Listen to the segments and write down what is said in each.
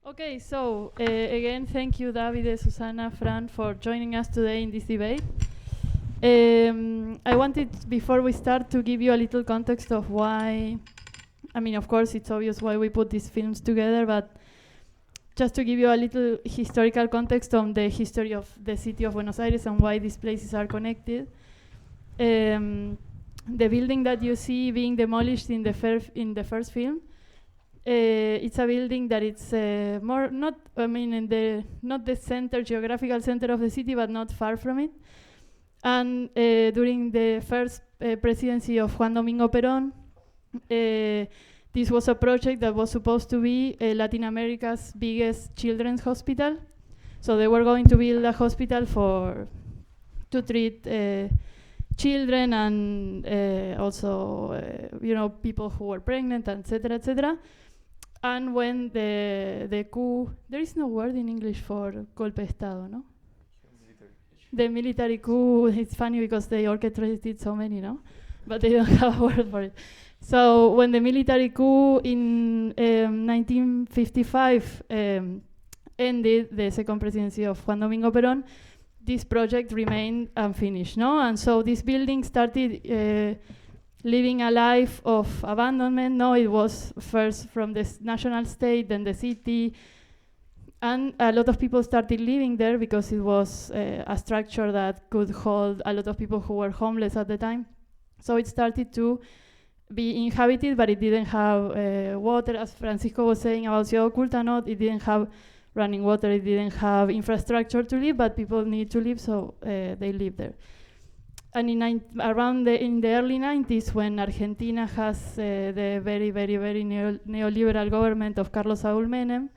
Okay, so again, thank you, Davide, Susanna, Fran, for joining us today in this debate. I wanted, before we start, to give you a little context of why. I mean, of course, it's obvious why we put these films together, but just to give you a little historical context on the history of the city of Buenos Aires and why these places are connected. The building that you see being demolished in the first film, it's a building that it's more not, I mean, not the center, geographical center of the city, but not far from it. And during the first presidency of Juan Domingo Perón, this was a project that was supposed to be Latin America's biggest children's hospital. So they were going to build a hospital to treat children and also, people who were pregnant, etc., etc. And when the coup, there is no word in English for golpe de Estado, no? The military coup, it's funny because they orchestrated so many, no? But they don't have a word for it. So when the military coup in 1955 ended the second presidency of Juan Domingo Perón, this project remained unfinished, no? And so this building started living a life of abandonment. No, it was first from the national state, then the city, and a lot of people started living there because it was a structure that could hold a lot of people who were homeless at the time. So it started to be inhabited, but it didn't have water, as Francisco was saying about Ciudad Oculta. No, it didn't have running water, it didn't have infrastructure to live, but people need to live, so they live there. And in the early 90s, when Argentina has the very, very, very neoliberal government of Carlos Saúl Menem,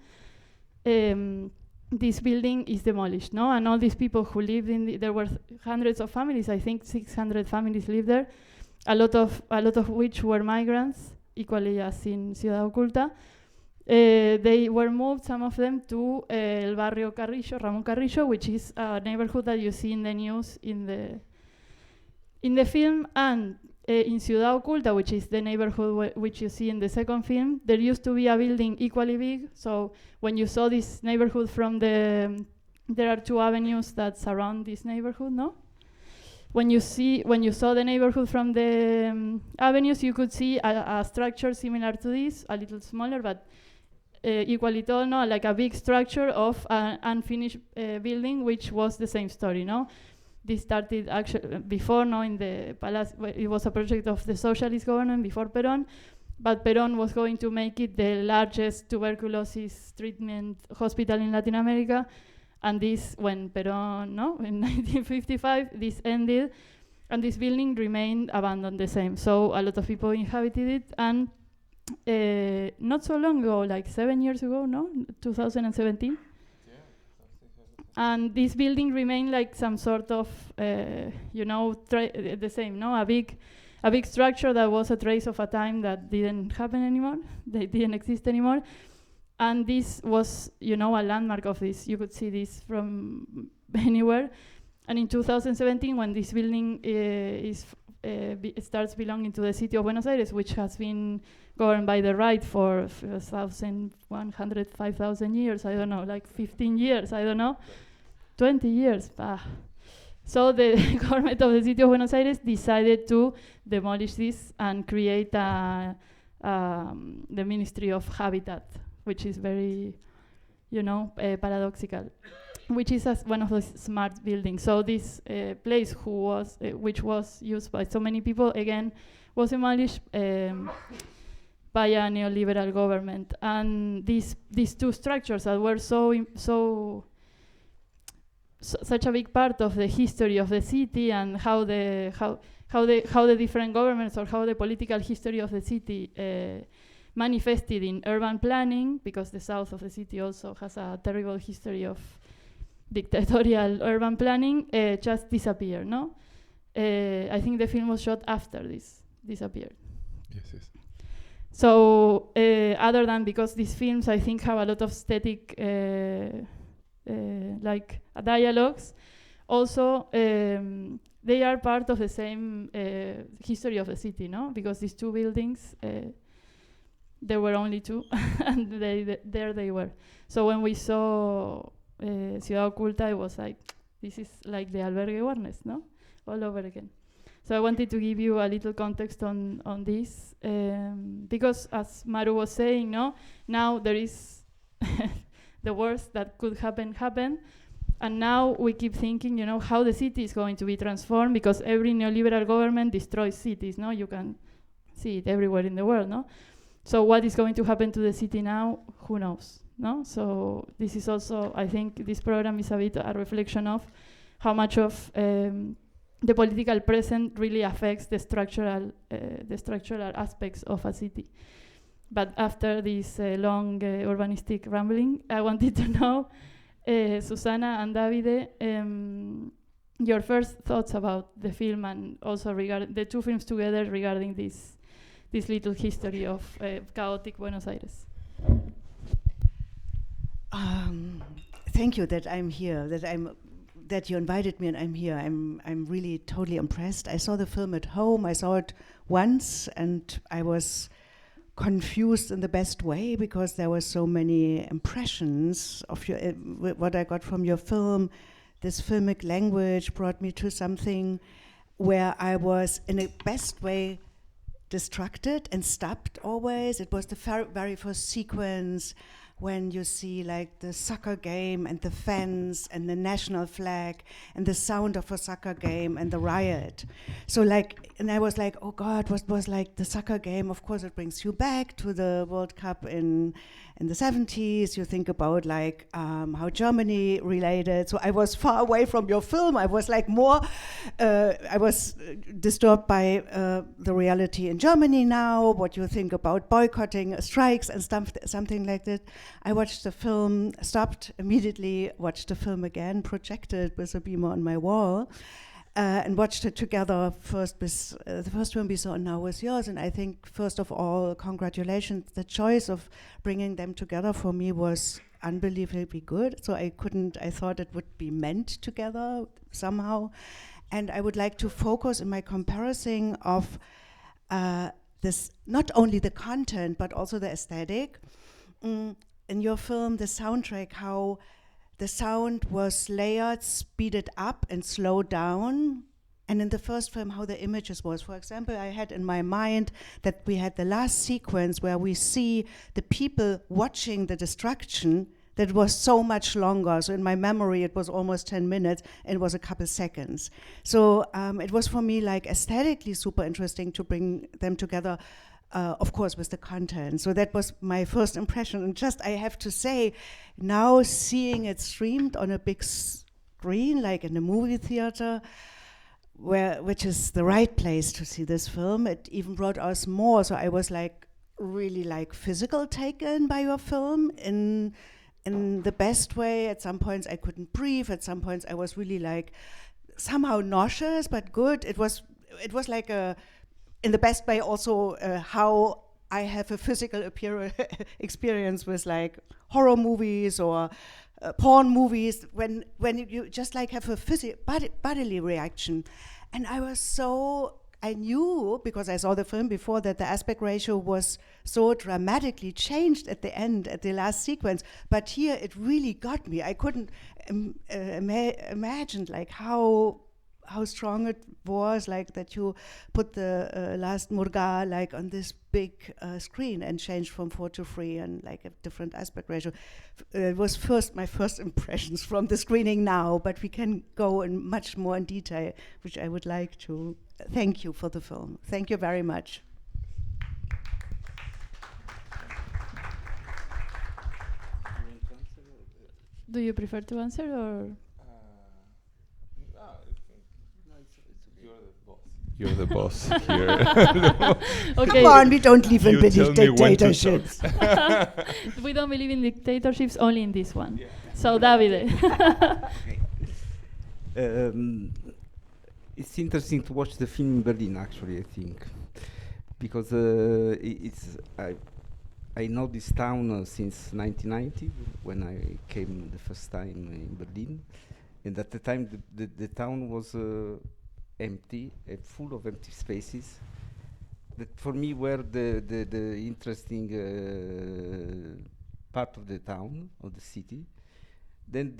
this building is demolished, no? And all these people who lived there were hundreds of families, I think 600 families lived there, a lot of which were migrants, equally as in Ciudad Oculta. They were moved, some of them, to El Barrio Carrillo, Ramón Carrillo, which is a neighborhood that you see in the news in the film, and in Ciudad Oculta, which is the neighborhood which you see in the second film, there used to be a building equally big. So when you saw this neighborhood there are two avenues that surround this neighborhood, no? When you saw the neighborhood from the avenues, you could see a structure similar to this, a little smaller, but equally tall, no? Like a big structure of an unfinished building, which was the same story, no? This started actually before, no, in the palace. It was a project of the socialist government before Perón, but Perón was going to make it the largest tuberculosis treatment hospital in Latin America. And this, when Perón, no, in 1955, this ended, and this building remained abandoned the same. So a lot of people inhabited it, and not so long ago, like 7 years ago, no, 2017. And this building remained like some sort of, the same, no? A big structure that was a trace of a time that didn't happen anymore. They didn't exist anymore. And this was, a landmark of this. You could see this from anywhere. And in 2017, when this building starts belonging to the city of Buenos Aires, which has been governed by the right for 5,000 years, I don't know, like 15 years, I don't know. 20 years. So the government of the city of Buenos Aires decided to demolish this and create the Ministry of Habitat, which is very, paradoxical, which is one of those smart buildings. So this place, which was used by so many people, again, was demolished by a neoliberal government. And these two structures that were such a big part of the history of the city, and how the different governments, or how the political history of the city manifested in urban planning, because the south of the city also has a terrible history of dictatorial urban planning, just disappeared, no? I think the film was shot after this disappeared. Yes. So other than, because these films, I think, have a lot of static dialogues, also they are part of the same history of the city, no? Because these two buildings there were only two, and there they were. So when we saw Ciudad Oculta, it was like, this is like the albergue awareness, no? All over again. So I wanted to give you a little context on this, because as Maru was saying, no, now there is the worst that could happen, and now we keep thinking, how the city is going to be transformed, because every neoliberal government destroys cities, no? You can see it everywhere in the world, no? So what is going to happen to the city now? Who knows, no? So this is also, I think this program is a bit a reflection of how much of the political present really affects the structural aspects of a city. But after this long urbanistic rambling, I wanted to know, Susanna and Davide, your first thoughts about the film, and also regarding the two films together regarding this little history of chaotic Buenos Aires. Thank you that I'm here, that you invited me and I'm here. I'm really totally impressed. I saw the film at home. I saw it once and I was confused in the best way, because there were so many impressions of your what I got from your film. This filmic language brought me to something where I was in a best way distracted and stopped always. It was the very first sequence when you see like the soccer game and the fence and the national flag and the sound of a soccer game and the riot. So like, and I was like, oh God, what was like the soccer game? Of course, it brings you back to the World Cup in the 70s. You think about like how Germany related. So I was far away from your film. I was like more, I was disturbed by the reality in Germany now, what you think about boycotting strikes and something like that. I watched the film, stopped immediately, watched the film again, projected with a beamer on my wall, and watched it together first with the first one we saw and now with yours. And I think, first of all, congratulations. The choice of bringing them together for me was unbelievably good. So I thought it would be meant together somehow. And I would like to focus in my comparison of this, not only the content, but also the aesthetic. In your film, the soundtrack, how the sound was layered, speeded up and slowed down. And in the first film, how the images was. For example, I had in my mind that we had the last sequence where we see the people watching the destruction that was so much longer. So in my memory, it was almost 10 minutes and it was a couple seconds. So it was for me like aesthetically super interesting to bring them together. Of course, with the content. So that was my first impression. And just, I have to say, now seeing it streamed on a big screen, like in a movie theater, which is the right place to see this film, it even brought us more. So I was like, really like physical taken by your film in the best way. At some points I couldn't breathe. At some points I was really like, somehow nauseous, but good. It was like in the best way also how I have a physical experience with like horror movies or porn movies, when you just like have a bodily reaction. And I knew, because I saw the film before, that the aspect ratio was so dramatically changed at the end, at the last sequence. But here it really got me. I couldn't imagine like how strong it was, like that you put the last Murga like on this big screen and changed from 4 to 3 and like a different aspect ratio. It was my first impressions from the screening now, but we can go in much more in detail, which I would like to. Thank you for the film. Thank you very much. Do you prefer to answer or? You're the boss here. Okay. Come on, we don't live in dictatorships. We don't believe in dictatorships, only in this one. Yeah. So, Davide. It's interesting to watch the film in Berlin, actually, I think, because I know this town since 1990, when I came the first time in Berlin, and at the time the town was empty, full of empty spaces, that for me were the interesting part of the town, of the city. Then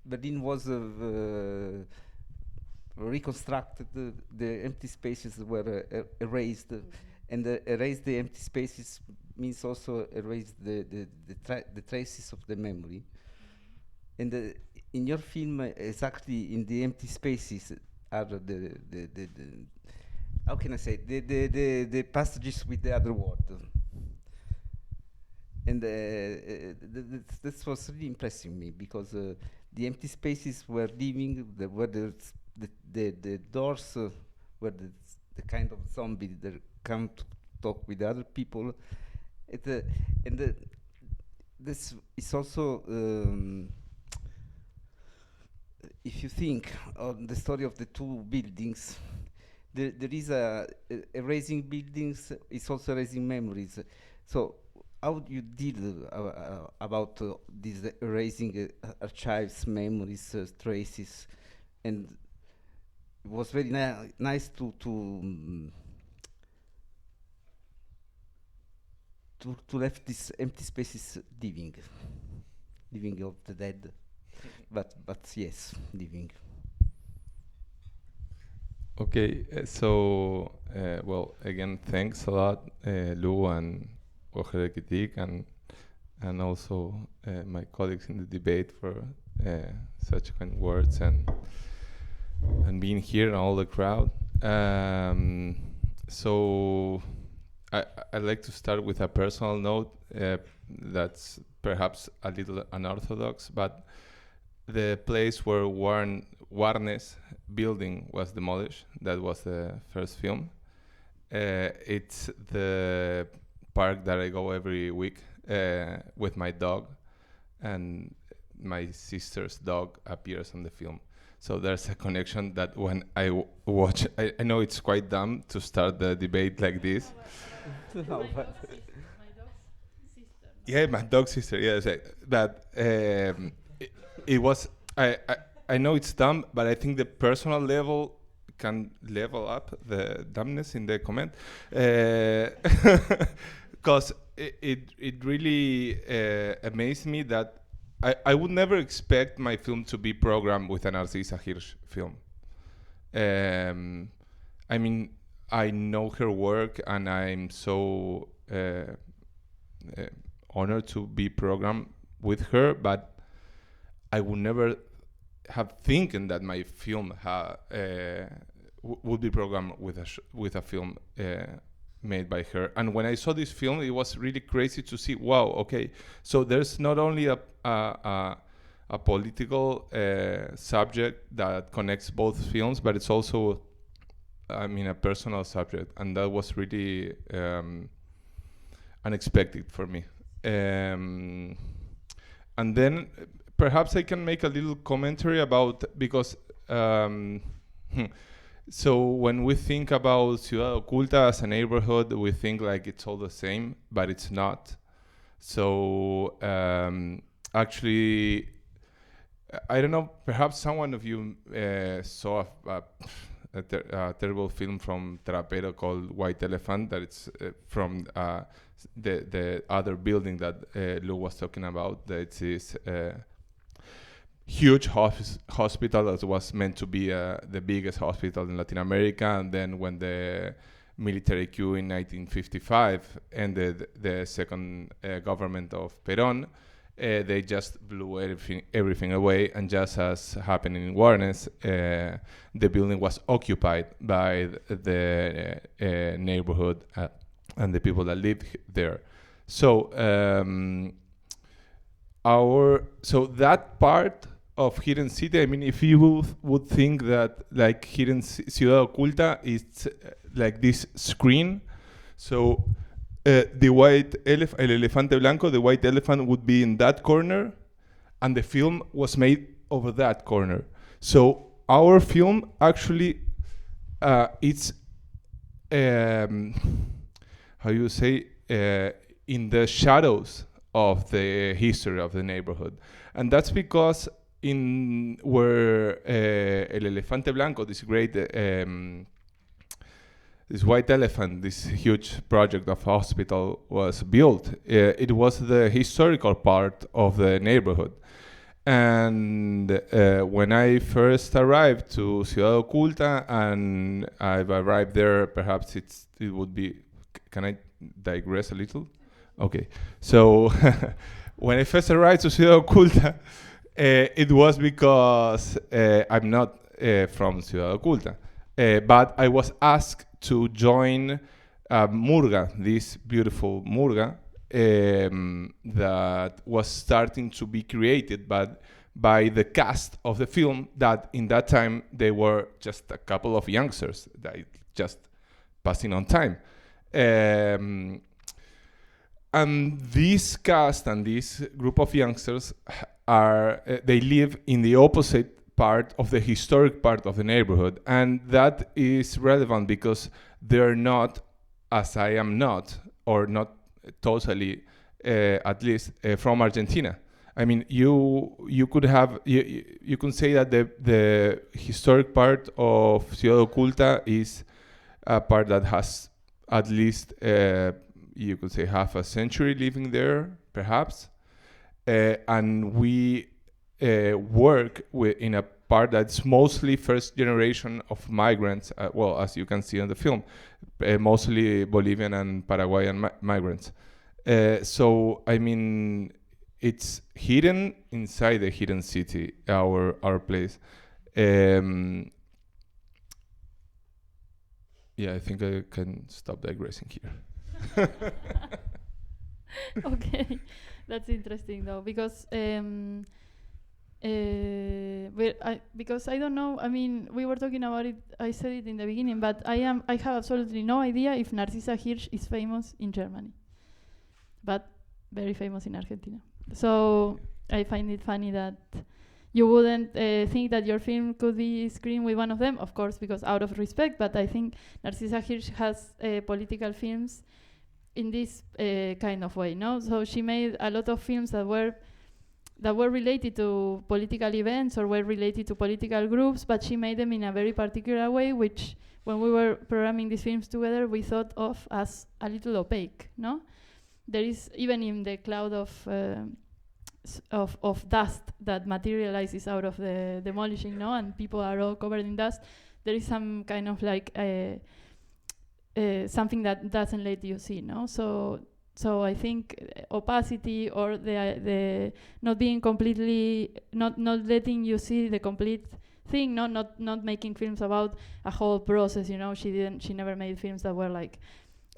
Berlin was reconstructed, the empty spaces were erased, and erase the empty spaces means also erase the traces of the memory. And in your film, exactly in the empty spaces are the how can I say, the passages with the other world. And this was really impressing me, because the empty spaces were living, where the doors were the kind of zombie that come to talk with other people. This is also, if you think on the story of the two buildings, there is erasing buildings, it's also erasing memories. So how do you deal about this erasing archives, memories, traces? And it was very nice to left these empty spaces living of the dead, but yes, living. Okay, so well, again, thanks a lot, Lou and Woche der Kritik, and also my colleagues in the debate for such kind words and being here and all the crowd. So I'd like to start with a personal note that's perhaps a little unorthodox, but the place where Warnes building was demolished, that was the first film. It's the park that I go every week with my dog, and my sister's dog appears on the film. So there's a connection that when I watch, I know it's quite dumb to start the debate like this. Yeah, my dog's sister. Yes, but it was. I know it's dumb, but I think the personal level can level up the dumbness in the comment, because it really amazed me that I would never expect my film to be programmed with a Narcisa Hirsch film. I mean, I know her work, and I'm so honored to be programmed with her, but I would never have thinking that my film would be programmed with a film made by her. And when I saw this film, it was really crazy to see, wow, okay, so there's not only a political subject that connects both films, but it's also, I mean, a personal subject, and that was really unexpected for me. And then perhaps I can make a little commentary about, because so when we think about Ciudad Oculta as a neighborhood, we think like it's all the same, but it's not. So actually, I don't know, perhaps someone of you saw a terrible film from Trapero called White Elephant, that it's from the other building that Lou was talking about, that is huge hospital that was meant to be the biggest hospital in Latin America, and then when the military coup in 1955 ended the second government of Perón, they just blew everything away, and just as happened in Warnes, the building was occupied by the neighborhood and the people that lived there. So so that part of Hidden City, I mean, if you would think that like Hidden Ciudad Oculta is like this screen, so the white elephant, el elefante blanco, the white elephant would be in that corner, and the film was made over that corner. So our film actually, it's how you say, in the shadows of the history of the neighborhood, and that's because in where El Elefante Blanco, this great this white elephant, this huge project of hospital was built. It was the historical part of the neighborhood. And when I first arrived to Ciudad Oculta, and I've arrived there, perhaps it would be, can I digress a little? Okay, so when I first arrived to Ciudad Oculta, it was because I'm not from Ciudad Oculta, but I was asked to join Murga, this beautiful Murga, that was starting to be created by the cast of the film, that in that time they were just a couple of youngsters that just passing on time. And this cast and this group of youngsters they live in the opposite part of the historic part of the neighborhood, and that is relevant because they're not, as I am not, or not totally, at least, from Argentina. I mean, you could have you can say that the historic part of Ciudad Oculta is a part that has at least you could say half a century living there, perhaps, and we work in a part that's mostly first generation of migrants. Well, as you can see in the film, mostly Bolivian and Paraguayan migrants. So I mean, it's hidden inside the hidden city, our place. Yeah, I think I can stop digressing here. Okay, that's interesting though, because because I don't know. I mean, we were talking about it. I said it in the beginning, but I have absolutely no idea if Narcisa Hirsch is famous in Germany, but very famous in Argentina. So I find it funny that you wouldn't think that your film could be screened with one of them, of course, because out of respect. But I think Narcisa Hirsch has political films in this kind of way, no? So she made a lot of films that were related to political events or were related to political groups, but she made them in a very particular way, which when we were programming these films together, we thought of as a little opaque, no? There is, even in the cloud of dust that materializes out of the demolishing, no? And people are all covered in dust, there is some kind of like something that doesn't let you see, no? So I think opacity or the not being completely, not letting you see the complete thing, not making films about a whole process, you know. She never made films that were like,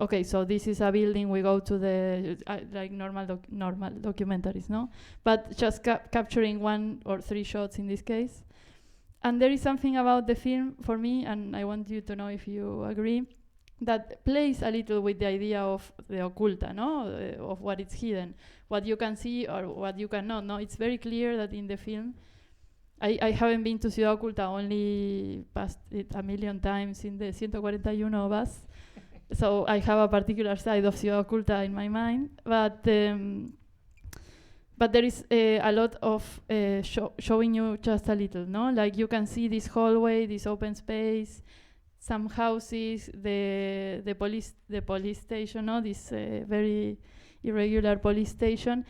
okay, so this is a building, we go to the like normal documentaries, no? But just capturing 1 or 3 shots in this case. And there is something about the film for me, and I want you to know if you agree, that plays a little with the idea of the oculta, no? Of what is hidden, what you can see or what you cannot. No, it's very clear that in the film, I haven't been to Ciudad Oculta, only passed it a million times in the 141 bus. So I have a particular side of Ciudad Oculta in my mind, but there is a lot of showing you just a little, no? Like you can see this hallway, this open space, some houses, the police station, no? This very irregular police station,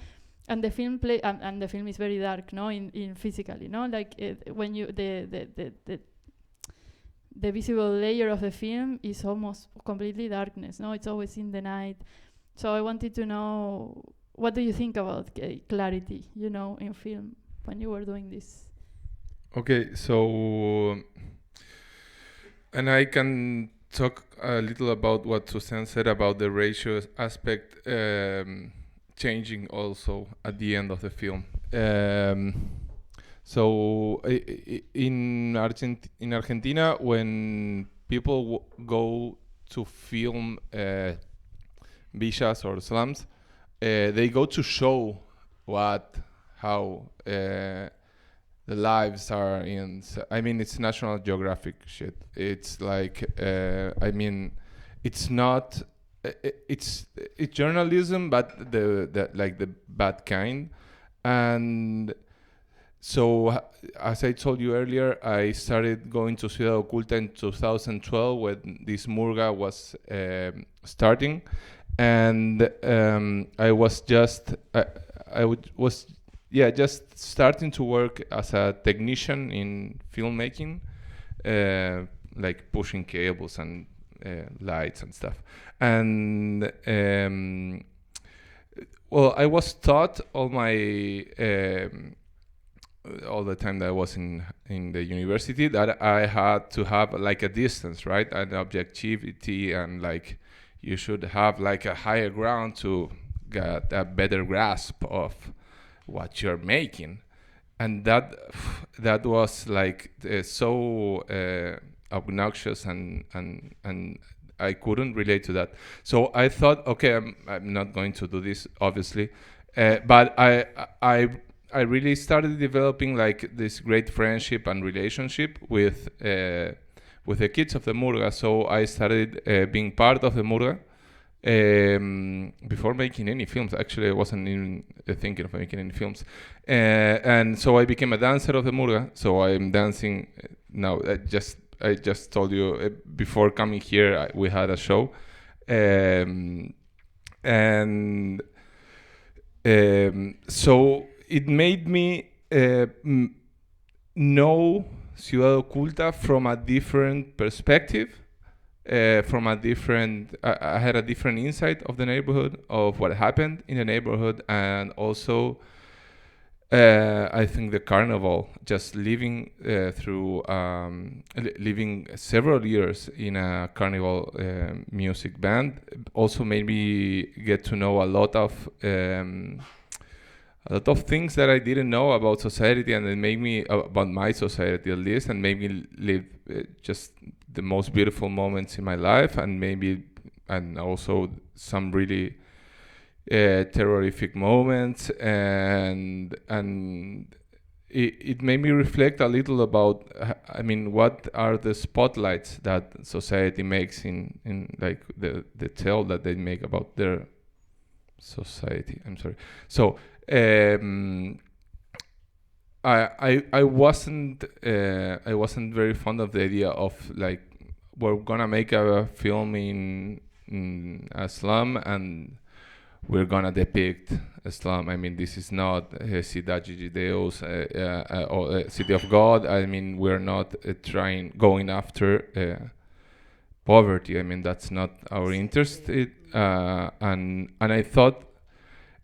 and the film and the film is very dark, no? In physically, no? Like when you the visible layer of the film is almost completely darkness, no? It's always in the night. So I wanted to know, what do you think about clarity, you know, in film when you were doing this? Okay, so, and I can talk a little about what Susanne said about the ratio aspect changing also at the end of the film. So in Argentina, when people go to film villas or slums, they go to show how the lives are in. I mean, it's National Geographic shit. It's like, I mean, it's not. It's journalism, but the like the bad kind, and So, as I told you earlier, I started going to Ciudad Oculta in 2012 when this murga was starting, and I was just just starting to work as a technician in filmmaking, like pushing cables and lights and stuff. And well, I was taught all the time that I was in the university that I had to have like a distance, right, an objectivity, and like you should have like a higher ground to get a better grasp of what you're making. And that was like so obnoxious, and I couldn't relate to that. So I thought, okay, I'm not going to do this, obviously, but I really started developing like this great friendship and relationship with the kids of the murga. So I started being part of the murga before making any films. Actually, I wasn't even thinking of making any films, and so I became a dancer of the murga. So I'm dancing now. I just told you before coming here we had a show, and so it made me know Ciudad Oculta from a different perspective, from a different. I had a different insight of the neighborhood, of what happened in the neighborhood, and also I think the carnival, just living through living several years in a carnival music band, also made me get to know a lot of things that I didn't know about society, and it made me about my society at least, and made me live just the most beautiful moments in my life, and also some really terrorific moments, and it made me reflect a little about what are the spotlights that society makes in like the tale that they make about their society. I'm sorry. So I wasn't very fond of the idea of like we're gonna make a film in a slum and we're gonna depict Islam. I mean, this is not Ciudad de Deus or City of God. I mean, we're not going after poverty. I mean, that's not our interest. And I thought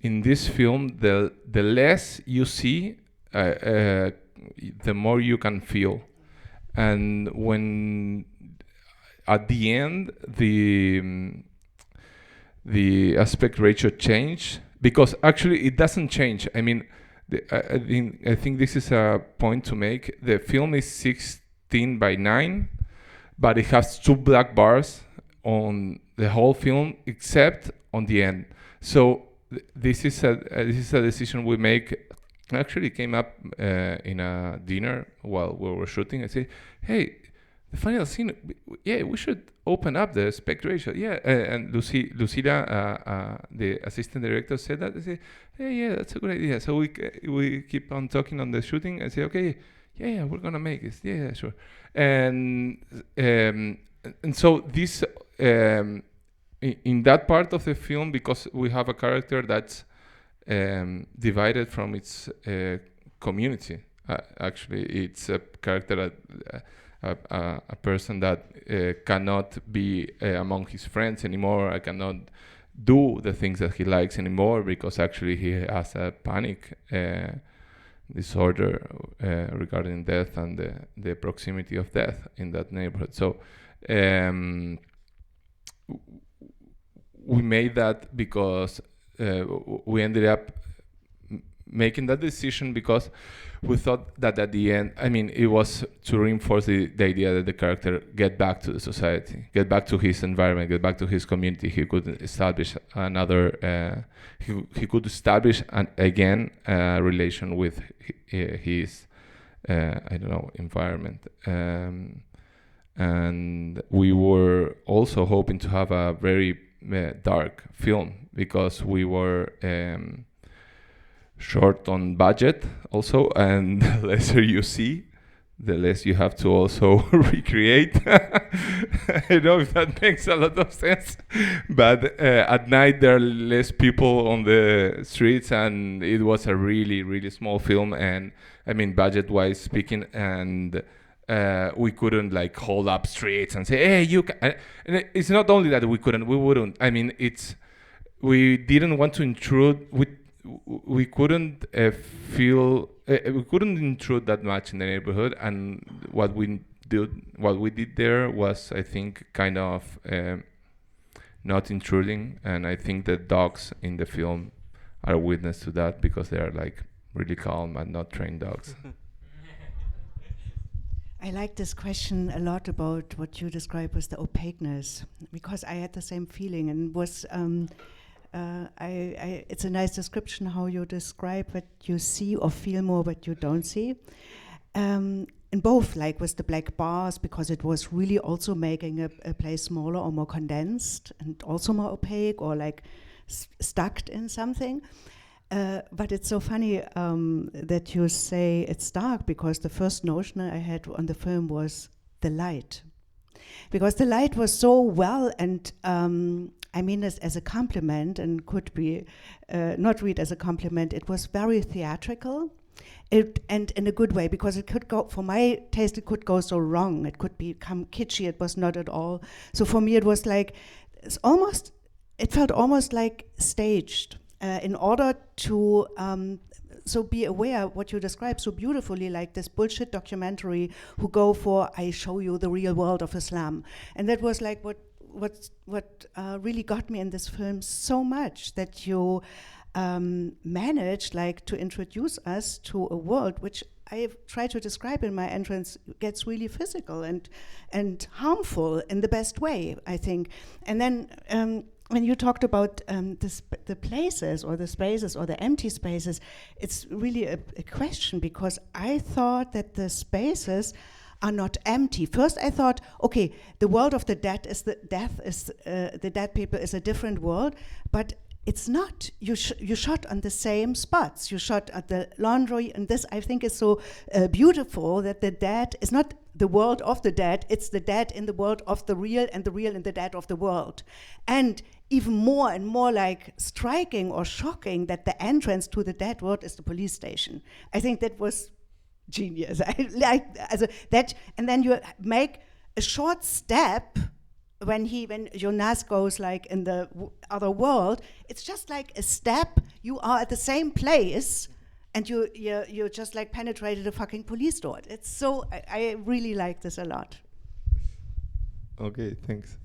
in this film, the less you see, the more you can feel. And when at the end the aspect ratio change, because actually it doesn't change. I mean, I think this is a point to make. The film is 16:9, but it has 2 black bars on the whole film except on the end. So this is a decision we make. Actually came up in a dinner while we were shooting. I say, hey, the final scene, we should open up the aspect ratio. And Lucía, the assistant director, said that. I say, hey, that's a good idea. So we keep on talking on the shooting. I say, okay, we're gonna make this. Yeah, sure. And so this in that part of the film, because we have a character that's divided from its community. Actually, it's a character that. A person that cannot be among his friends anymore. I cannot do the things that he likes anymore because actually he has a panic disorder regarding death and the proximity of death in that neighborhood. So we made that because we ended up making that decision because we thought that at the end, I mean, it was to reinforce the idea that the character get back to the society, get back to his environment, get back to his community. He could establish another, he could establish again a relation with his, environment. And we were also hoping to have a very dark film because we were short on budget also, and the lesser you see, the less you have to also recreate. I don't know if that makes a lot of sense, but at night there are less people on the streets, and it was a really, really small film, and I mean budget-wise speaking, and we couldn't like hold up streets and say, hey, you can. And it's not only that we wouldn't. I mean, we didn't want to intrude. We couldn't feel. We couldn't intrude that much in the neighborhood, and what we did there was, I think, kind of not intruding. And I think the dogs in the film are a witness to that, because they are like really calm and not trained dogs. I like this question a lot about what you describe as the opaqueness, because I had the same feeling, and was it's a nice description how you describe what you see or feel more what you don't see. In both, like with the black bars, because it was really also making a place smaller or more condensed and also more opaque or like stuck in something. But it's so funny that you say it's dark, because the first notion I had on the film was the light. Because the light was so well, and I mean this as a compliment, and could be not read as a compliment, it was very theatrical. And in a good way, because it could go, for my taste, it could go so wrong. It could become kitschy. It was not at all. So for me, it was like, it felt almost like staged. In order to so be aware of what you described so beautifully, like this bullshit documentary who go for, I show you the real world of Islam. And that was like what really got me in this film so much, that you managed like to introduce us to a world which I try to describe in my entrance gets really physical and harmful in the best way, I think. And then when you talked about the places or the spaces or the empty spaces, it's really a question, because I thought that the spaces are not empty. First I thought, okay, the world of the dead is the dead people is a different world, but it's not. You shot on the same spots. You shot at the laundry, and this I think is so beautiful, that the dead is not the world of the dead, it's the dead in the world of the real, and the real in the dead of the world. And even more and more like striking or shocking, that the entrance to the dead world is the police station. I think that was genius. I like that, and then you make a short step when Jonas goes like in the other world. It's just like a step. You are at the same place, and you just like penetrated a fucking police door. It's so I really like this a lot. Okay, thanks.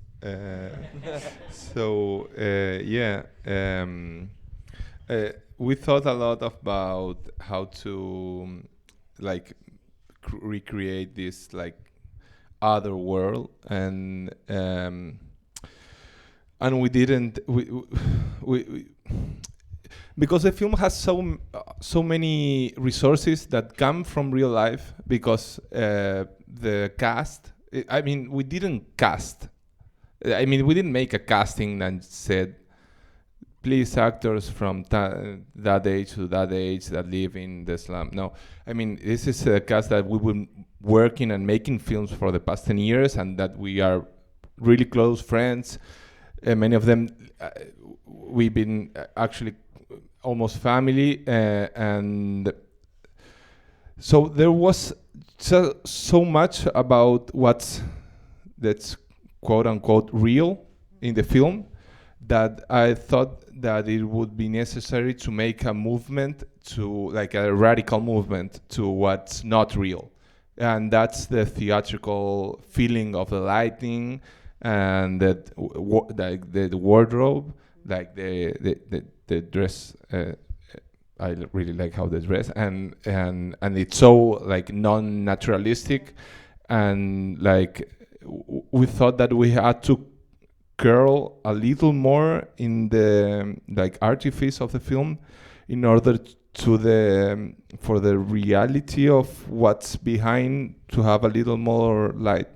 We thought a lot about how to like recreate this like other world, and we didn't. We because the film has so many resources that come from real life, because the cast. I mean, we didn't cast. I mean, we didn't make a casting and said, please, actors from that age to that age that live in the slum. No, I mean, this is a cast that we've been working and making films for the past 10 years, and that we are really close friends. Many of them, we've been actually almost family, and so there was so much about that's quote unquote real in the film, that I thought that it would be necessary to make a movement, to like a radical movement to what's not real, and that's the theatrical feeling of the lighting, and that like the wardrobe, like the dress. I really like how they dress, and it's so like non-naturalistic, and like we thought that we had to curl a little more in the like artifice of the film, in order to for the reality of what's behind to have a little more light.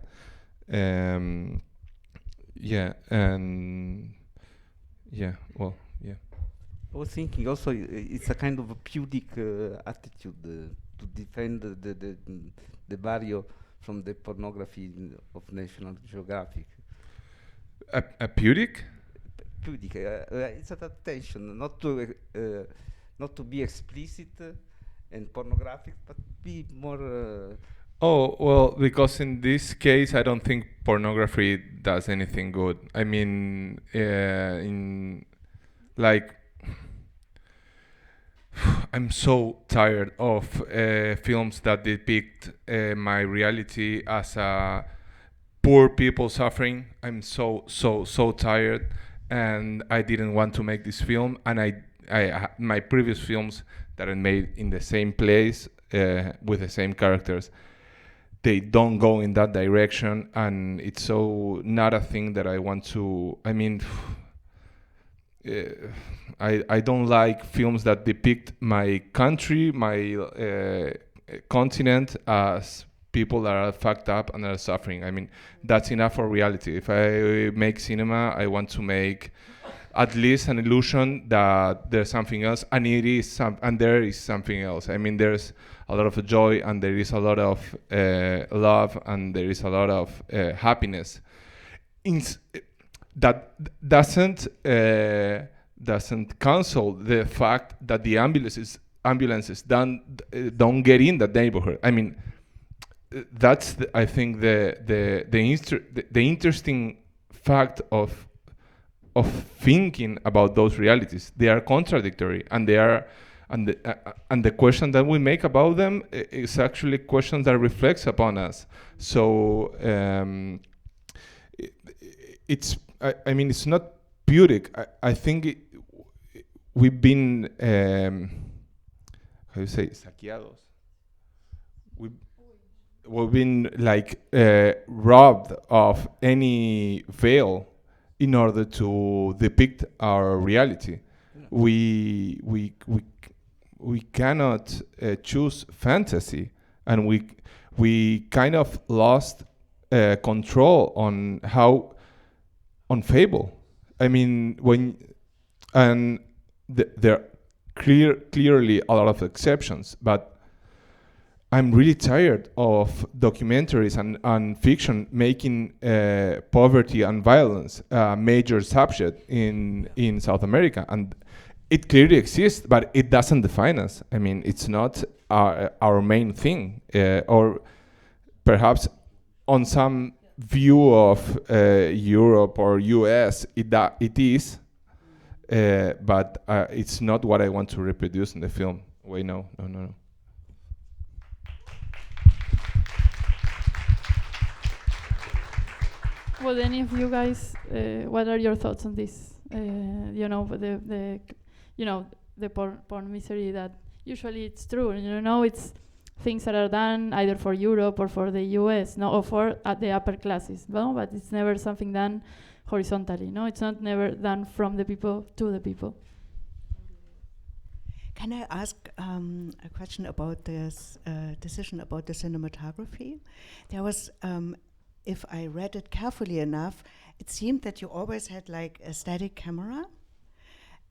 I was thinking also it's a kind of a pudic attitude to defend the barrio from the pornography of National Geographic. A pudic? Pudic, it's an attention not to be explicit and pornographic, but be more. Oh, well, because in this case, I don't think pornography does anything good. I mean, in like, I'm so tired of films that depict my reality as poor people suffering. I'm so tired, and I didn't want to make this film. And my previous films that I made in the same place with the same characters, they don't go in that direction, and it's so not a thing that I want to. I mean, I don't like films that depict my country, my continent as people that are fucked up and are suffering. I mean, that's enough for reality. If I make cinema, I want to make at least an illusion that there's something else, and there is something else. I mean, there's a lot of joy, and there is a lot of love, and there is a lot of happiness. That doesn't cancel the fact that the ambulances don't get in that neighborhood. I mean, that's I think the interesting fact of thinking about those realities. They are contradictory, and the question that we make about them is actually a question that reflects upon us. So I mean, it's not pudic. I think we've been how do you say, saqueados. We've been like robbed of any veil in order to depict our reality. We cannot choose fantasy, and we kind of lost control on fable. I mean, there are clearly a lot of exceptions, but I'm really tired of documentaries and fiction making poverty and violence a major subject in South America. And it clearly exists, but it doesn't define us. I mean, it's not our main thing. Or perhaps on some view of Europe or US, it is, but it's not what I want to reproduce in the film. Wait, no. Well, any of you guys, what are your thoughts on this? The porn misery that usually it's true. It's things that are done either for Europe or for the US, or for the upper classes. No, but it's never something done horizontally. No, it's not never done from the people to the people. Can I ask a question about this decision about the cinematography? There was. If I read it carefully enough, it seemed that you always had like a static camera,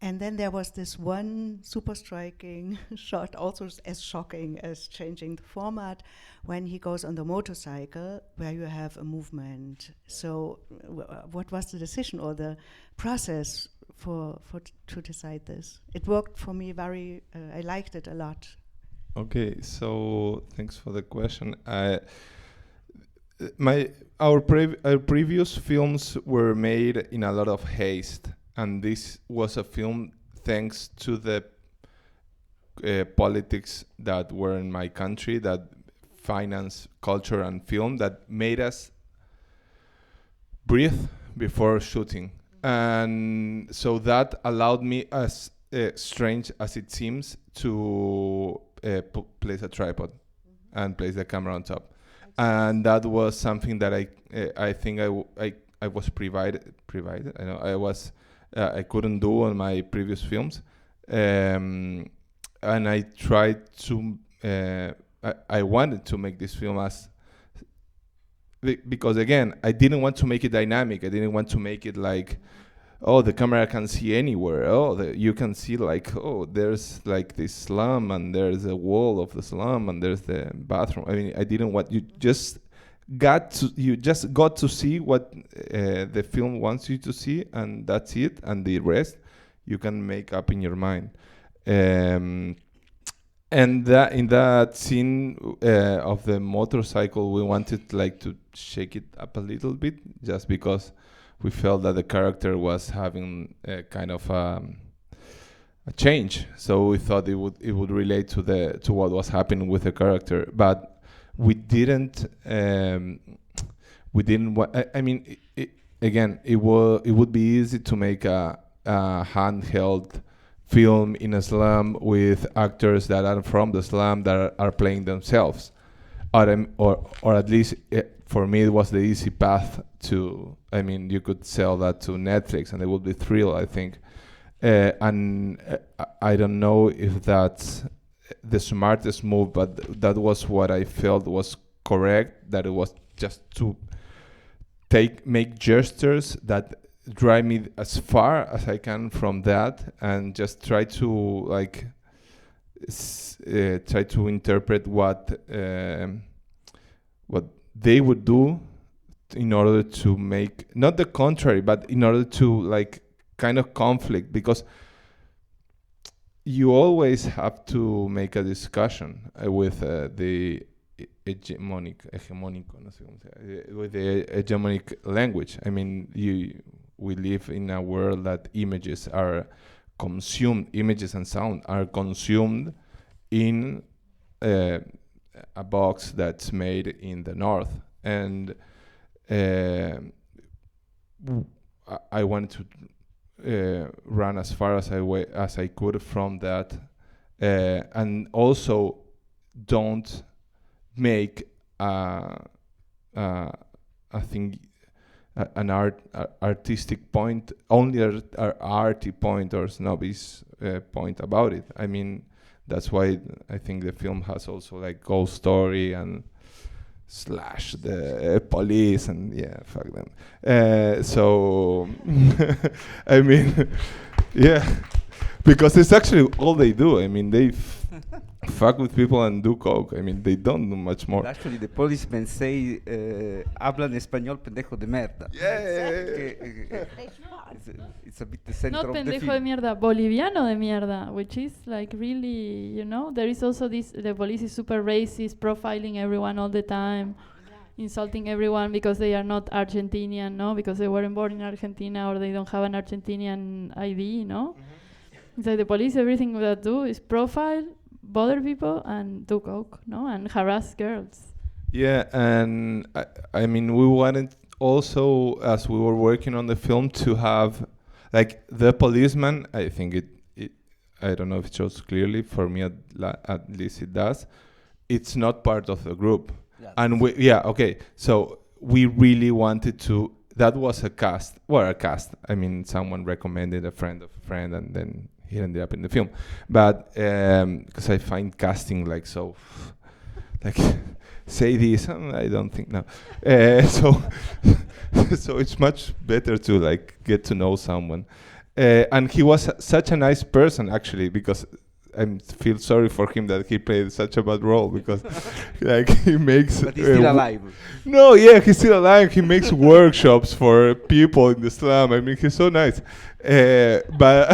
and then there was this one super striking shot, also as shocking as changing the format, when he goes on the motorcycle, where you have a movement. So, what was the decision or the process to decide this? It worked for me very. I liked it a lot. Okay, so thanks for the question. Our previous films were made in a lot of haste, and this was a film thanks to the politics that were in my country that finance culture and film, that made us breathe before shooting. And so that allowed me, as strange as it seems, to place a tripod and place the camera on top. And that was something that I think I was provided. I couldn't do on my previous films, and I tried to. I wanted to make this film because again, I didn't want to make it dynamic. I didn't want to make it like oh, the camera can see anywhere. Oh, you can see like, oh, there's like this slum and there's a wall of the slum and there's the bathroom. I mean, I didn't want you just got to see what the film wants you to see, and that's it. And the rest you can make up in your mind. And that in that scene of the motorcycle, we wanted like to shake it up a little bit, just because we felt that the character was having a kind of a change. So we thought it would relate to what was happening with the character, but we didn't. I mean, again, it would be easy to make a handheld film in a slum with actors that are from the slum that are playing themselves, or at least for me it was the easy path to. I mean, you could sell that to Netflix and it would be thrilled, I think. And I don't know if that's the smartest move, but that was what I felt was correct. That it was just to make gestures that drive me as far as I can from that, and just try to like try to interpret what they would do in order to make not the contrary, but in order to like kind of conflict, because you always have to make a discussion with the hegemonic language. I mean, we live in a world that images and sound are consumed in a box that's made in the north, and I wanted to run as far as I could from that, and also don't make an artistic point, only an arty point or snobbish point about it. I mean, that's why I think the film has also like ghost story and slash the police and yeah, fuck them. So I mean, yeah, because it's actually all they do. I mean, they fuck with people and do coke. I mean, they don't do much more. Actually, the policemen say, hablan español pendejo de merda. Yeah. It's a bit the center Not of the pendejo de film. mierda, boliviano de mierda, which is like really, there is also this, the police is super racist, profiling everyone all the time, insulting everyone because they are not Argentinian, no? Because they weren't born in Argentina or they don't have an Argentinian ID, no? It's like the police, everything that do is profile, bother people, and do coke, no? And harass girls. Yeah, and I mean, we wanted also, as we were working on the film, to have like the policeman. I think it I don't know if it shows clearly. For me, at least it does. It's not part of the group. Yeah, And so we really wanted to. That was a cast. Well, a cast. I mean, someone recommended a friend of a friend, and then he ended up in the film. But because I find casting like so, like say this. I don't think no. So it's much better to like get to know someone. And he was such a nice person, actually, because I feel sorry for him that he played such a bad role, because like he makes. But he's still alive. No, yeah, he's still alive. He makes workshops for people in the slum. I mean, he's so nice. But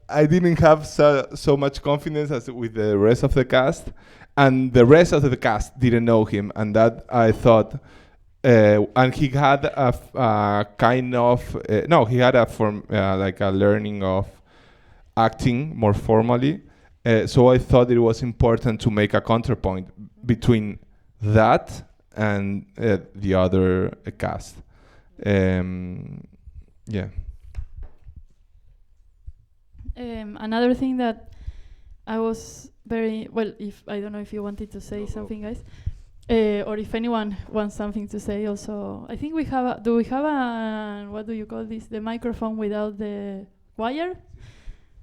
I didn't have so much confidence as with the rest of the cast, and the rest of the cast didn't know him, and that I thought. And he had a kind of he had a like a learning of acting more formally. So I thought it was important to make a counterpoint between that and the other cast. Yeah. Another thing that I was very well. If I don't know if you wanted to say something, guys. Or if anyone wants something to say also. I think we have do we have a, what do you call this, the microphone without the wire?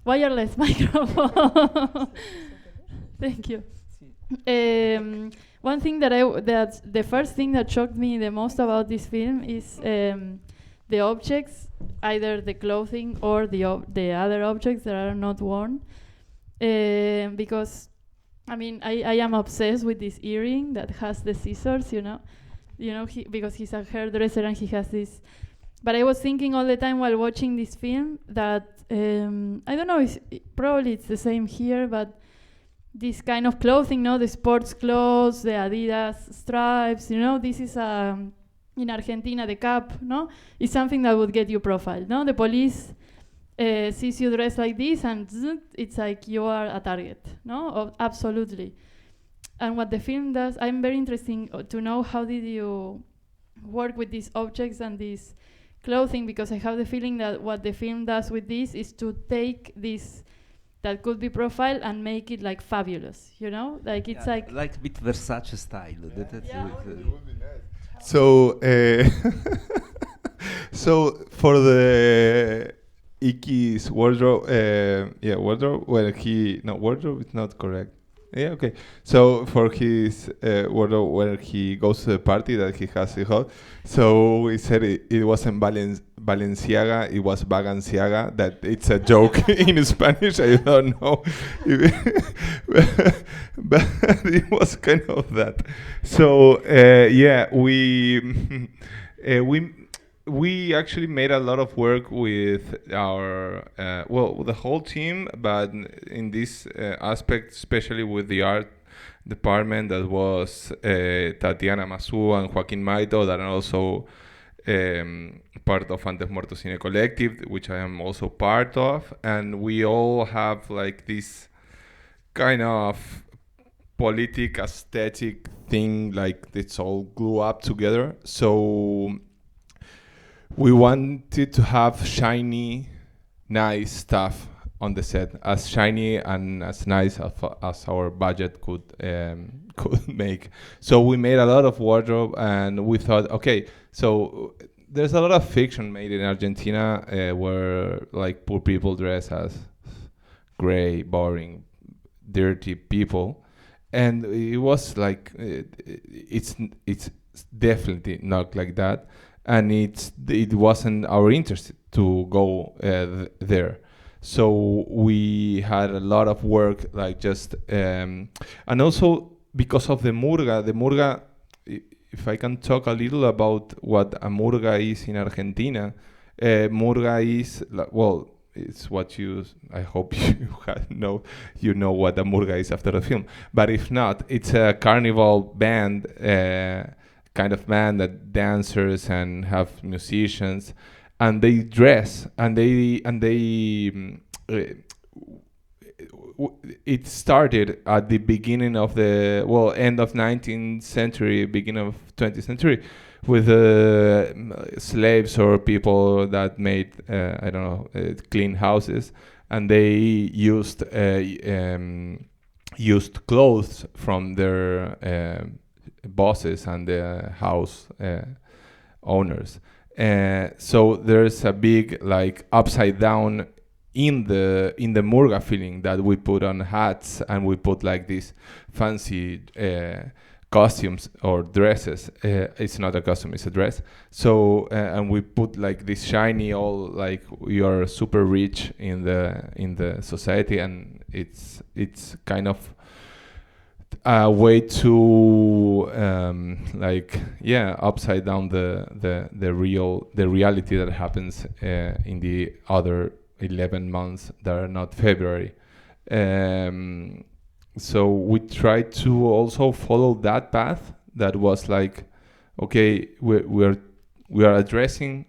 Wireless microphone. Thank you. One thing that the first thing that shocked me the most about this film is the objects, either the clothing or the other objects that are not worn, because I mean I am obsessed with this earring that has the scissors, because he's a hairdresser and he has this. But I was thinking all the time while watching this film that I don't know, probably it's the same here, but this kind of clothing, the sports clothes, the Adidas stripes, this is in Argentina, the cap, is something that would get you profiled, The police sees you dressed like this and it's like you are a target, absolutely. And what the film does, I'm very interested to know how did you work with these objects and this clothing, because I have the feeling that what the film does with this is to take this that could be profiled and make it like fabulous, like it's like a bit Versace style. So, so for the Iki's wardrobe, wardrobe. Well, wardrobe is not correct. Yeah, okay. So for his wardrobe, where he goes to the party that he has at home, so he said it wasn't Balenciaga, it was Baganciaga. That it's a joke in Spanish. I don't know, but it was kind of that. So we actually made a lot of work with our the whole team, but in this aspect, especially with the art department, that was Tatiana Masu and Joaquin Maito, that are also part of Antes Muertos Cine Collective, which I am also part of, and we all have like this kind of politic aesthetic thing, like it's all glue up together. So we wanted to have shiny, nice stuff on the set, as shiny and as nice as our budget could make. So we made a lot of wardrobe, and we thought, okay, so there's a lot of fiction made in Argentina where like poor people dress as gray, boring, dirty people, and it was like it's definitely not like that. And it wasn't our interest to go there. So we had a lot of work, like just, and also because of the murga, if I can talk a little about what a murga is in Argentina, murga is, it's what I hope you know what a murga is after the film. But if not, it's a carnival band, kind of band that dancers and have musicians, and they dress and it started at the beginning of the end of 19th century, beginning of 20th century, with slaves or people that made clean houses, and they used clothes from their bosses and the house owners. So there's a big like upside down in the murga feeling that we put on hats, and we put like these fancy costumes or dresses. It's not a costume, it's a dress. So and we put like this shiny, all like we are super rich in the society, and it's kind of a way to upside down the reality that happens in the other 11 months that are not February. So we try to also follow that path. That was like, okay, we are addressing,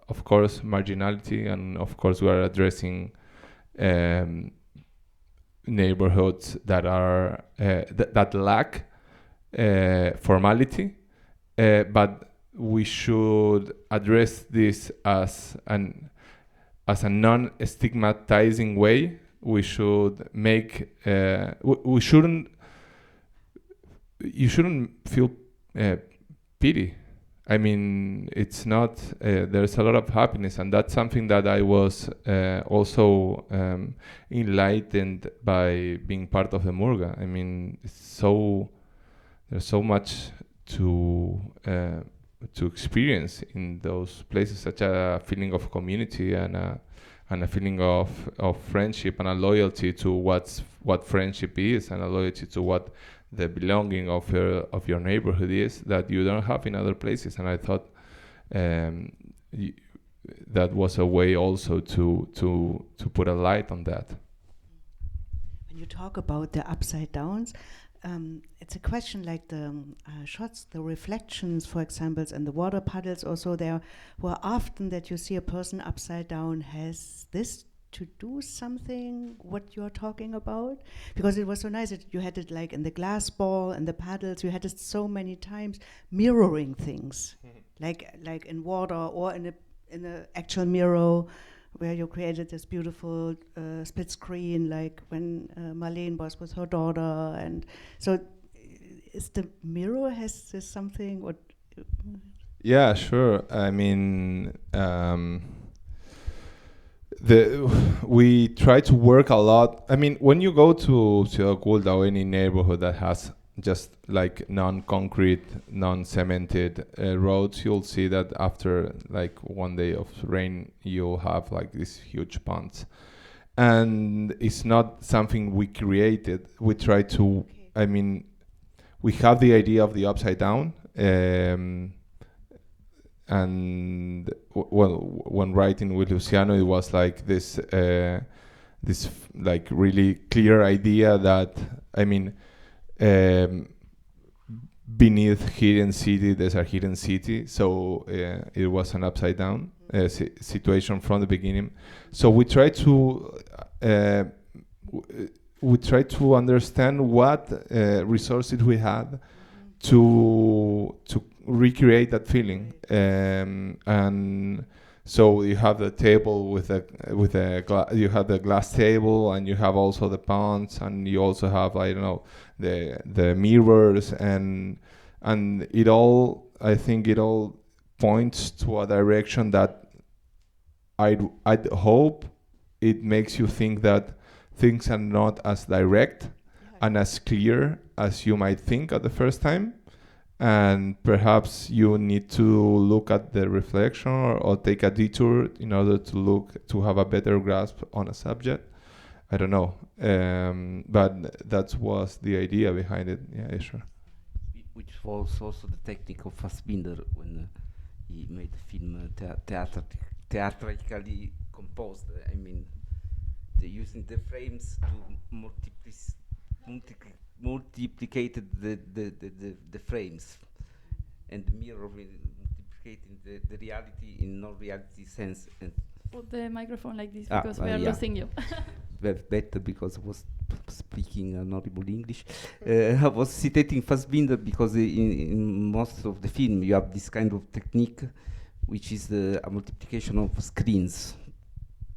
of course, marginality, and of course we are addressing neighborhoods that are that lack formality, but we should address this as a non-stigmatizing way. We should make you shouldn't feel pity. I mean, it's not. There's a lot of happiness, and that's something that I was also enlightened by being part of the murga. I mean, there's so much to to experience in those places, such a feeling of community and a feeling of friendship and a loyalty to what friendship is, and a loyalty to what the belonging of your neighborhood is, that you don't have in other places. And I thought that was a way also to put a light on that. When you talk about the upside downs, it's a question like the shots, the reflections, for example, and the water puddles also, there were often that you see a person upside down. Has this to do something what you're talking about? Because it was so nice that you had it like in the glass ball and the paddles, you had it so many times mirroring things, like in water or in a actual mirror, where you created this beautiful split screen, like when Marlene was with her daughter. And so is the mirror, has this something? What? Yeah, sure. I mean, we try to work a lot. I mean, when you go to Ciudad Oculta or any neighborhood that has just like non-concrete, non-cemented roads, you'll see that after like one day of rain, you'll have like these huge ponds. And it's not something we created. We try to, I mean, we have the idea of the upside down. And when writing with Luciano, it was like this like really clear idea that, I mean, beneath hidden city, there's a hidden city. So it was an upside down situation from the beginning. So we try to understand what resources we had to recreate that feeling. And so you have the table with you have the glass table, and you have also the ponds, and you also have, I don't know, the mirrors, and it all, I think it all points to a direction that I'd hope it makes you think that things are not as direct and as clear as you might think at the first time. And perhaps you need to look at the reflection or take a detour in order to have a better grasp on a subject. I don't know, but that was the idea behind it. Yeah, sure. Which was also the technique of Fassbinder when he made the film theatrically composed. I mean, they're using the frames to multiplicated the frames, and the mirror multiplicating the reality in non-reality sense. And put the microphone like this because we are losing you. Better because I was speaking an horrible English. I was citating Fassbinder because in most of the film you have this kind of technique, which is a multiplication of screens,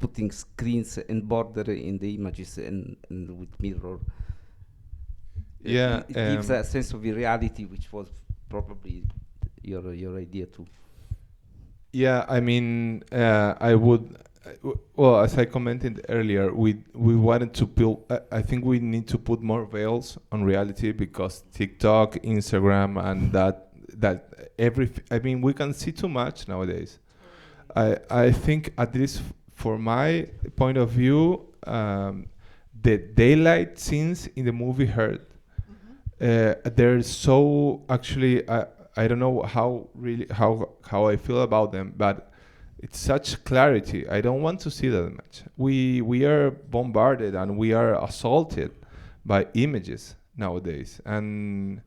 putting screens and border in the images and with mirror. Yeah, it gives a sense of reality, which was probably your idea too. Yeah, I mean, I would. Well, as I commented earlier, we wanted to build. I think we need to put more veils on reality, because TikTok, Instagram, and that I mean, we can see too much nowadays. I think, at least for my point of view, the daylight scenes in the movie Hurt. They're so, actually, I don't know how I feel about them, but it's such clarity. I don't want to see that much. We are bombarded and we are assaulted by images nowadays, and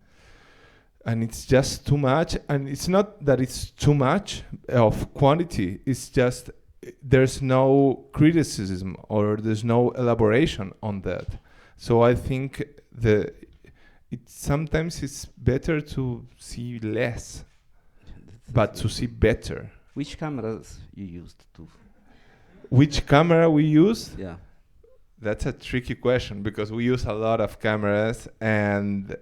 it's just too much. And it's not that it's too much of quantity. It's just there's no criticism or there's no elaboration on that. So I think sometimes it's better to see less, but to see better. Which cameras you used to? Which camera we use? Yeah. That's a tricky question, because we use a lot of cameras, and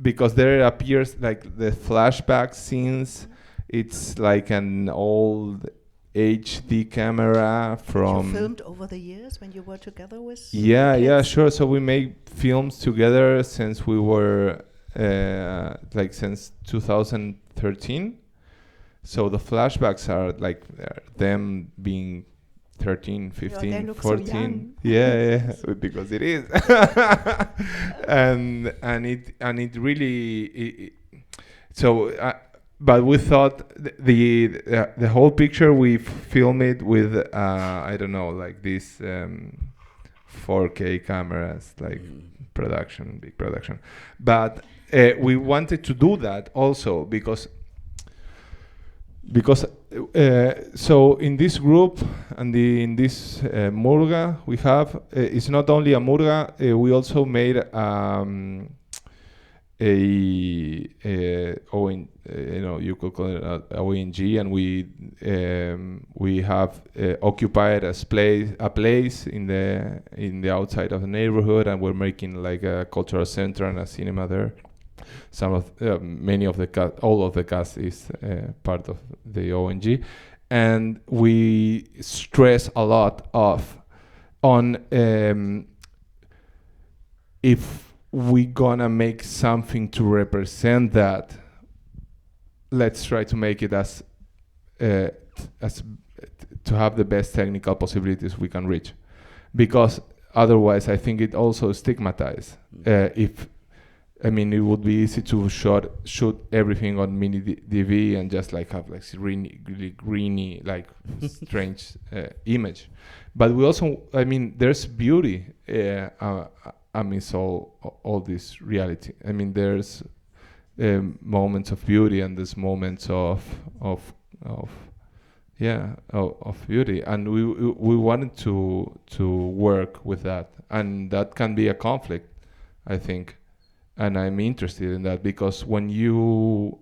because there appears like the flashback scenes, it's like an old HD camera from... You filmed over the years when you were together with... Yeah, sure. So we made films together since we were like since 2013. So the flashbacks are like them being 13, 15, they look 14. so young. Yeah, because it is. and it really so. But we thought the whole picture we film it with I don't know, like these 4K cameras, like big production. But we wanted to do that also because so in this group and in this murga we have, it's not only a murga, we also made you could call it a ONG, and we have occupied a place in the outside of the neighborhood, and we're making like a cultural center and a cinema there. Many of the cast, all of the cast is part of the ONG, and we stress a lot on if we gonna make something to represent that, let's try to make it as to have the best technical possibilities we can reach, because otherwise I think it also stigmatizes. It would be easy to shoot everything on mini DV and just like have like really greeny, like strange image. But we also, there's beauty amidst all this reality. There's moments of beauty, and there's moments of beauty, and we wanted to work with that, and that can be a conflict, I think. And I'm interested in that because when you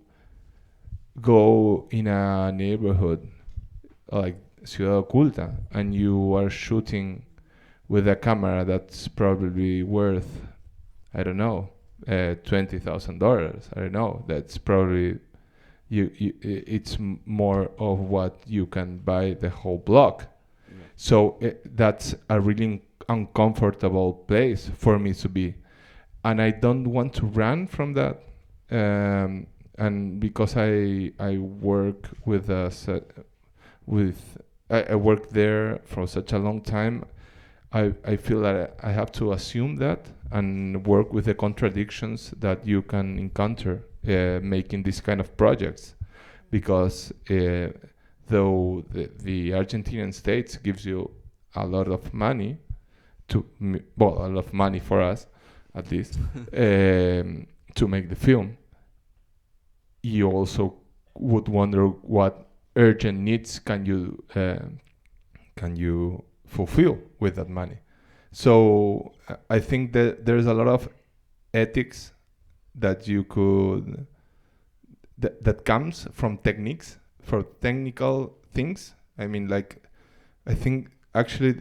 go in a neighborhood like Ciudad Oculta and you are shooting with a camera that's probably worth, I don't know, $20,000. I don't know. That's probably it's more of what you can buy the whole block. Yeah. So that's a really uncomfortable place for me to be. And I don't want to run from that, and because I work with I worked there for such a long time, I feel that I have to assume that and work with the contradictions that you can encounter making these kind of projects, because though the Argentinian state gives you a lot of money a lot of money for us, at least, to make the film, you also would wonder what urgent needs can you fulfill with that money. So I think that there's a lot of ethics that you could that comes from techniques, for technical things. I think actually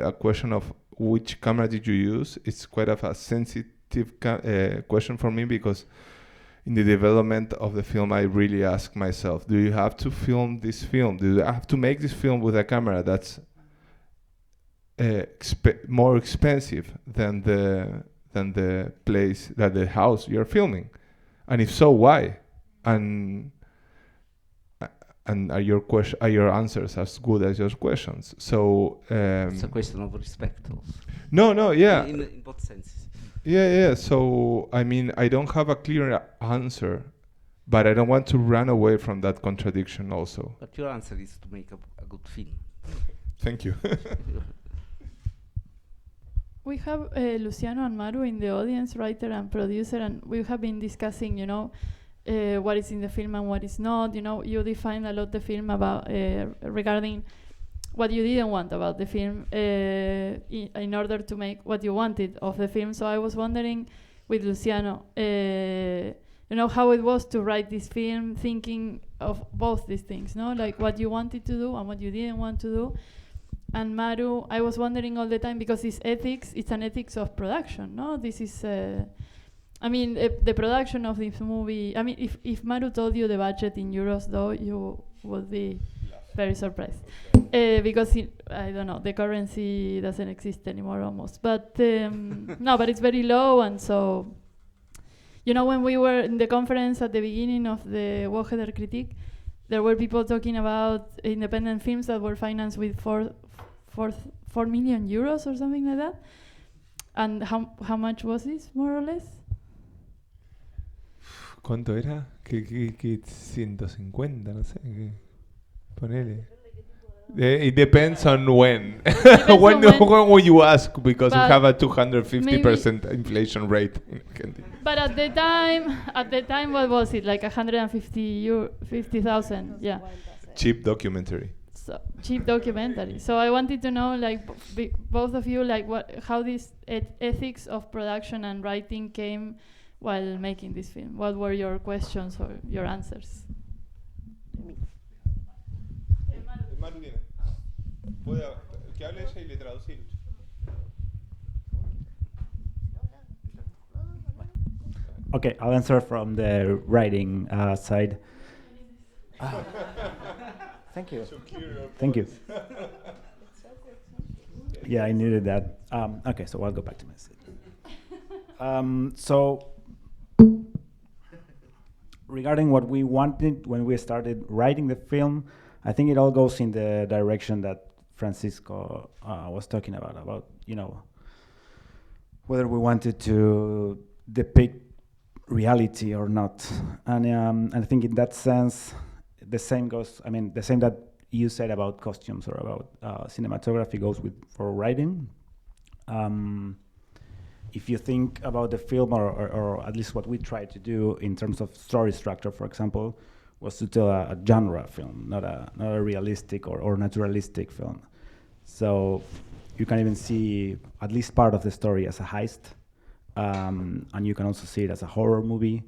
a question of which camera did you use? It's quite of a sensitive question for me, because in the development of the film, I really ask myself, do you have to film this film? Do you have to make this film with a camera that's more expensive than the place, that the house you're filming? And if so, why? And are your answers as good as your questions? So it's a question of respect also. No, yeah. In both senses. Yeah. So I don't have a clear answer, but I don't want to run away from that contradiction also. But your answer is to make a good film. Thank you. We have Luciano and Maru in the audience, writer and producer, and we have been discussing, what is in the film and what is not. You defined a lot the film about regarding what you didn't want about the film in order to make what you wanted of the film. So I was wondering with Luciano, how it was to write this film, thinking of both these things, like what you wanted to do and what you didn't want to do. And Maru, I was wondering all the time, because it's an ethics of production, no? This is, the production of this movie, if Maru told you the budget in euros, though, you would be very surprised. Because, I don't know, the currency doesn't exist anymore almost. But, no, but it's very low, and so, You know, when we were in the conference at the beginning of the Woche der Kritik, there were people talking about independent films that were financed with 4 million euros or something like that. And how much was this, more or less? ¿Cuánto era? ¿Qué 150? No sé. Ponele. It depends on when. when will you ask? Because we have a 250% inflation rate in Argentina. But at the time, what was it? Like 150,000, yeah. Cheap documentary. So cheap documentary. So I wanted to know, like, both of you, like, how this ethics of production and writing came while making this film. What were your questions or your answers? Que hable ella y le traducir. Okay, I'll answer from the writing side. Thank you. Thank you. Yeah, I needed that. Okay, so I'll go back to my seat. So, regarding what we wanted when we started writing the film, I think it all goes in the direction that Francisco was talking about, you know, whether we wanted to depict reality or not. And I think in that sense, the same that you said about costumes or about cinematography goes for writing. If you think about the film, or at least what we try to do in terms of story structure, for example, was to tell a genre film, not a realistic or naturalistic film. So you can even see at least part of the story as a heist, and you can also see it as a horror movie.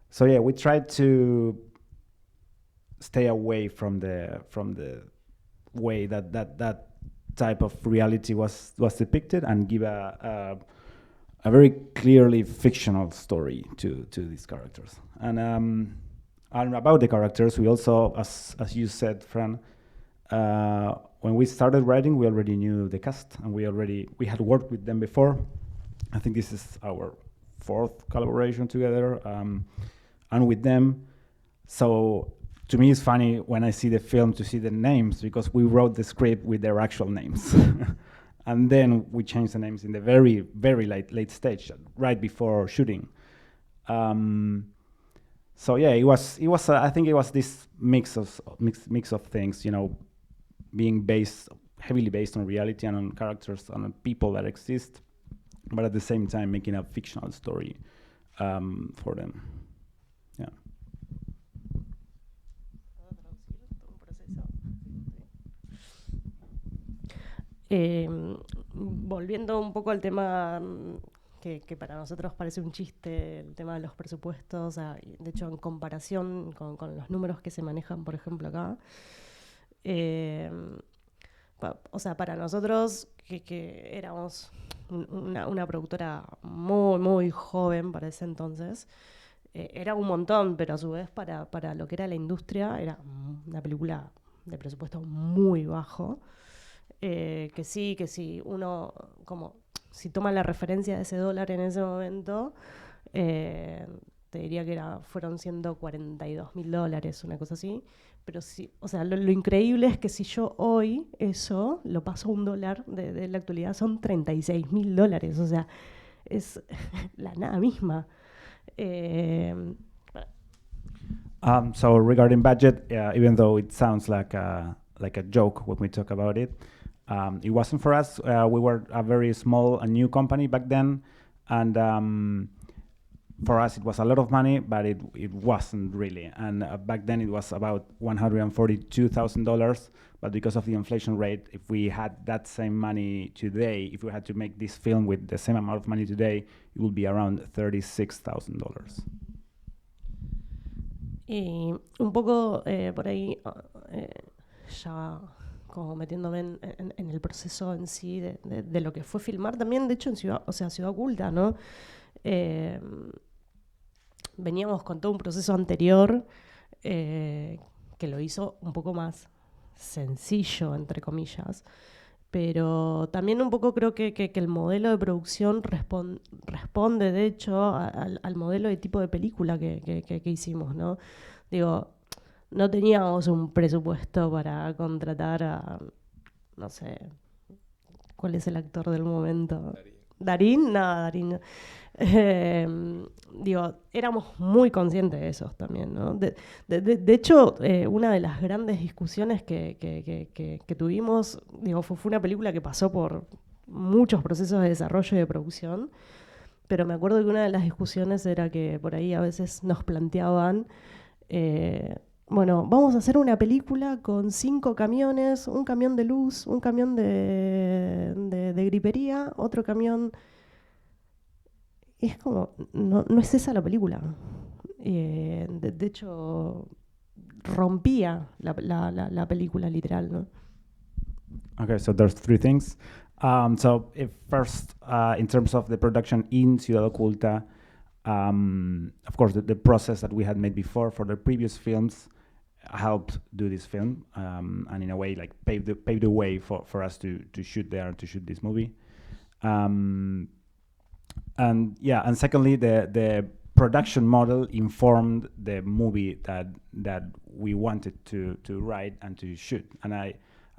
So yeah, we tried to stay away from the way that type of reality was depicted, and give a very clearly fictional story to these characters. And about the characters, we also, as you said, Fran, when we started writing, we already knew the cast, and we had worked with them before. I think this is our 4th collaboration together, and with them. So to me, it's funny when I see the film to see the names, because we wrote the script with their actual names. And then we changed the names in the very, very late stage, right before shooting. So yeah, it was. I think it was this mix of things, you know, being heavily based on reality and on characters and on people that exist, but at the same time making a fictional story for them. Yeah. Volviendo un poco al tema que para nosotros parece un chiste, el tema de los presupuestos, de hecho en comparación con los números que se manejan, por ejemplo, acá, para nosotros que éramos una productora muy, muy joven para ese entonces, era un montón, pero a su vez para lo que era la industria era una película de presupuesto muy bajo. Que sí, uno, como si toma la referencia de ese dólar en ese momento, te diría que fueron $142.000, una cosa así. Pero sí, o sea, lo increíble es que si yo hoy eso lo paso a $1 de la actualidad, son $36.000. O sea, es la nada misma. So regarding budget, even though it sounds like a joke when we talk about it, it wasn't for us. We were a very small and new company back then, and for us it was a lot of money, but it wasn't really. And back then it was about $142,000. But because of the inflation rate, if we had that same money today, if we had to make this film with the same amount of money today, it would be around $36,000. Y un poco por ahí, ya como metiéndome en el proceso en sí de lo que fue filmar también, de hecho en Ciudad Oculta, ¿no? Veníamos con todo un proceso anterior que lo hizo un poco más sencillo, entre comillas, Pero también un poco creo que el modelo de producción responde, de hecho, al modelo de tipo de película que hicimos, ¿no? Digo, no teníamos un presupuesto para contratar a, no sé, ¿cuál es el actor del momento? ¿Darín? No, Darín no. Digo, éramos muy conscientes de eso también, ¿no? De hecho, una de las grandes discusiones que tuvimos, digo, fue una película que pasó por muchos procesos de desarrollo y de producción, pero me acuerdo que una de las discusiones era que por ahí a veces nos planteaban, bueno, vamos a hacer una película con 5 camiones, un camión de luz, un camión de gripería, otro camión. Y es como, no es esa la película. De hecho, rompía la película literal, ¿no? Okay, so there's 3 things. So if first, in terms of the production in Ciudad Oculta, of course, the process that we had made before for the previous films helped do this film, and in a way, like paved the way for us to shoot there, to shoot this movie. And secondly, the production model informed the movie that we wanted to write and to shoot. And I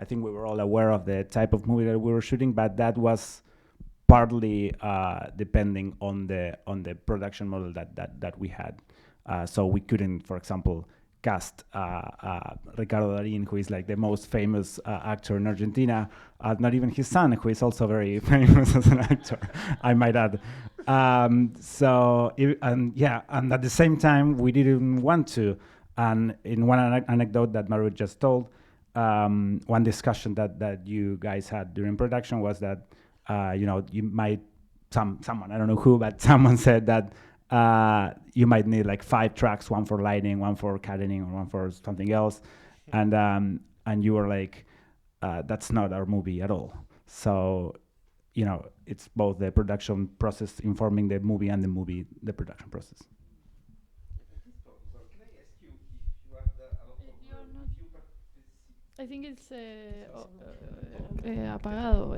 think we were all aware of the type of movie that we were shooting, but that was partly depending on the production model that we had. So we couldn't, for example, cast Ricardo Darín, who is like the most famous actor in Argentina, not even his son, who is also very famous as an actor, I might add. And at the same time, we didn't want to. And in one anecdote that Maru just told, one discussion that you guys had during production was that, you might, someone, I don't know who, but someone said that you might need like 5 tracks, one for lighting, one for cadening, or one for something else. And you were like, that's not our movie at all. So, it's both the production process informing the movie and the production process. I think it's apagado,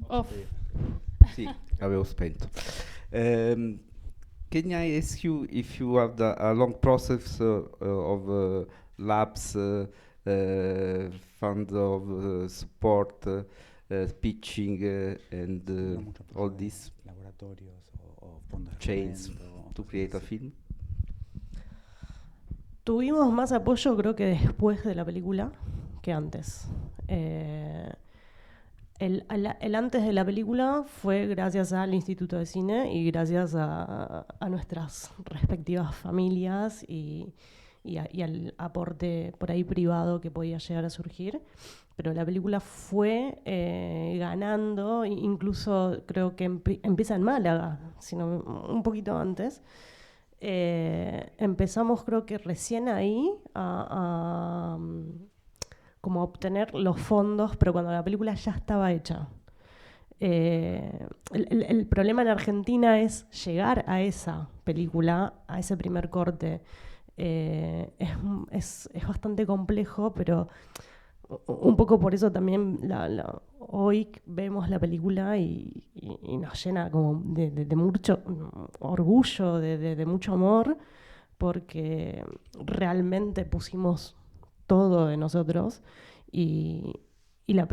off. Sì, avevo spento. Can I ask you if you have a long process of labs, fund of support, pitching, and all these chains to create a film? Tuvimos más apoyo creo que después de la película que antes. El antes de la película fue gracias al Instituto de Cine y gracias a nuestras respectivas familias y al aporte por ahí privado que podía llegar a surgir. Pero la película fue ganando, incluso creo que empieza en Málaga, sino un poquito antes. Empezamos creo que recién ahí como obtener los fondos, pero cuando la película ya estaba hecha. El problema en Argentina es llegar a esa película, a ese primer corte. Es bastante complejo, pero un poco por eso también hoy vemos la película y nos llena como de mucho orgullo, de mucho amor, porque realmente pusimos todo de nosotros y la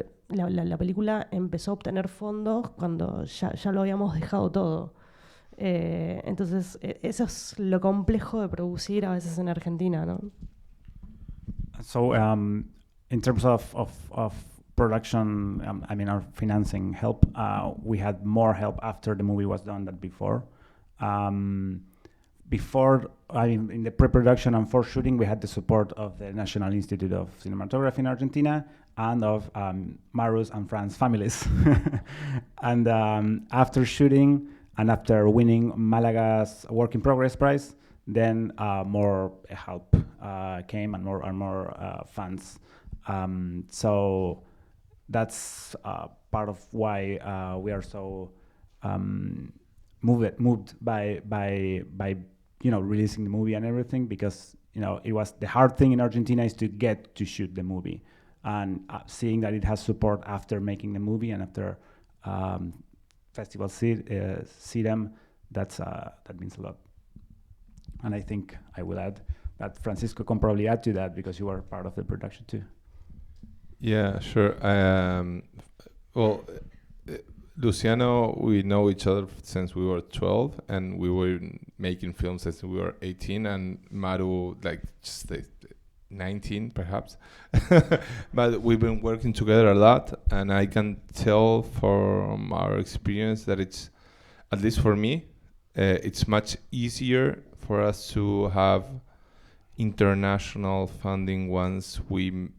película empezó a obtener fondos cuando ya lo habíamos dejado todo. Entonces eso es lo complejo de producir a veces en Argentina, ¿no? So in terms of production, I mean our financing help, we had more help after the movie was done than before. Before, in the pre-production and for shooting, we had the support of the National Institute of Cinematography in Argentina and of Maru's and Fran's families. And after shooting and after winning Malaga's Work in Progress prize, then more help came and more funds. So that's part of why we are so moved by releasing the movie and everything, because it was the hard thing in Argentina is to get to shoot the movie. and seeing that it has support after making the movie and after festival see them, that means a lot. And I think I will add that Francisco can probably add to that because you are part of the production too. Yeah, sure. Well, Luciano, we know each other since we were 12, and we were making films since we were 18, and Maru, like, just 19, perhaps. But we've been working together a lot, and I can tell from our experience that it's, at least for me, it's much easier for us to have international funding once we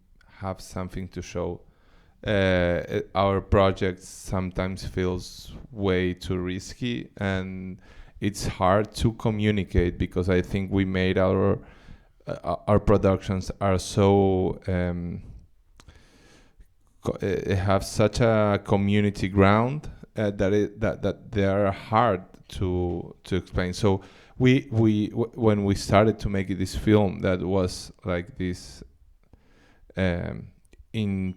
have something to show. Our project sometimes feels way too risky, and it's hard to communicate because I think we made our productions are so have such a community ground that they are hard to explain. So when we started to make this film, that was like this in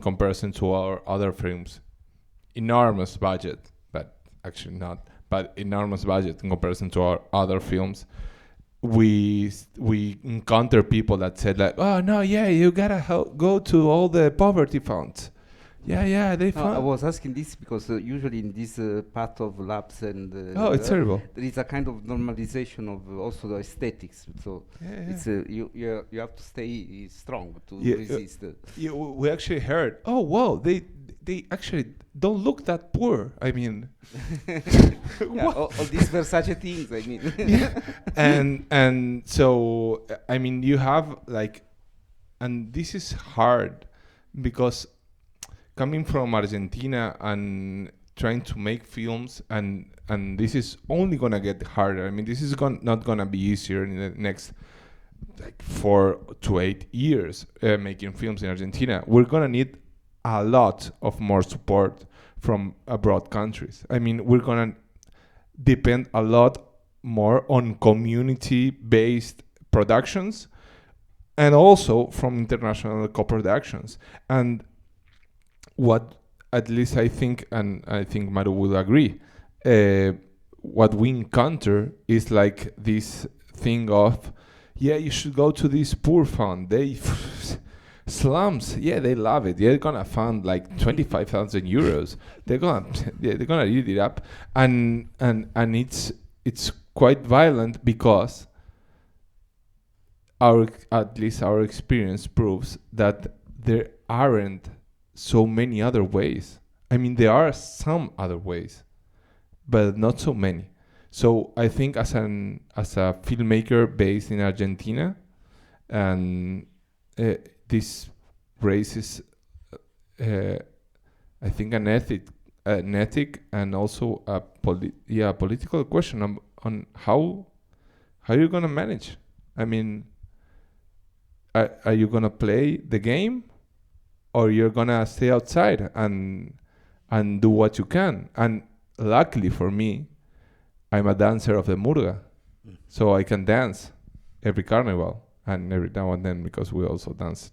comparison to our other films, enormous budget, but actually not, but enormous budget in comparison to our other films. We encounter people that said like, oh no, yeah, you gotta go to all the poverty funds. Yeah, they No, I was asking this because usually in this part of labs and it's terrible. there is a kind of normalization of also the aesthetics. So it's you have to stay strong to resist. We actually heard, oh wow, they actually don't look that poor. I mean, all these Versace things. I mean, and so I mean you have like, and this is hard because coming from Argentina and trying to make films, and this is only gonna get harder. I mean, this is not gonna be easier in the next like 4 to 8 years making films in Argentina. We're gonna need a lot of more support from abroad countries. I mean, we're gonna depend a lot more on community-based productions and also from international co-productions. And what, at least I think, and I think Maru will agree, what we encounter is like this thing of, yeah, you should go to this poor fund. They slums, yeah, they love it. They're gonna fund like 25,000 euros. They're gonna eat it up, and it's quite violent because at least our experience proves that there aren't so many other ways. I mean, there are some other ways, but not so many. So I think as a filmmaker based in Argentina, and this raises, I think, an ethic and also a political question on how you're gonna manage. I mean, are you gonna play the game, or you're gonna stay outside and do what you can? And luckily for me, I'm a dancer of the murga, so I can dance every carnival and every now and then, because we also dance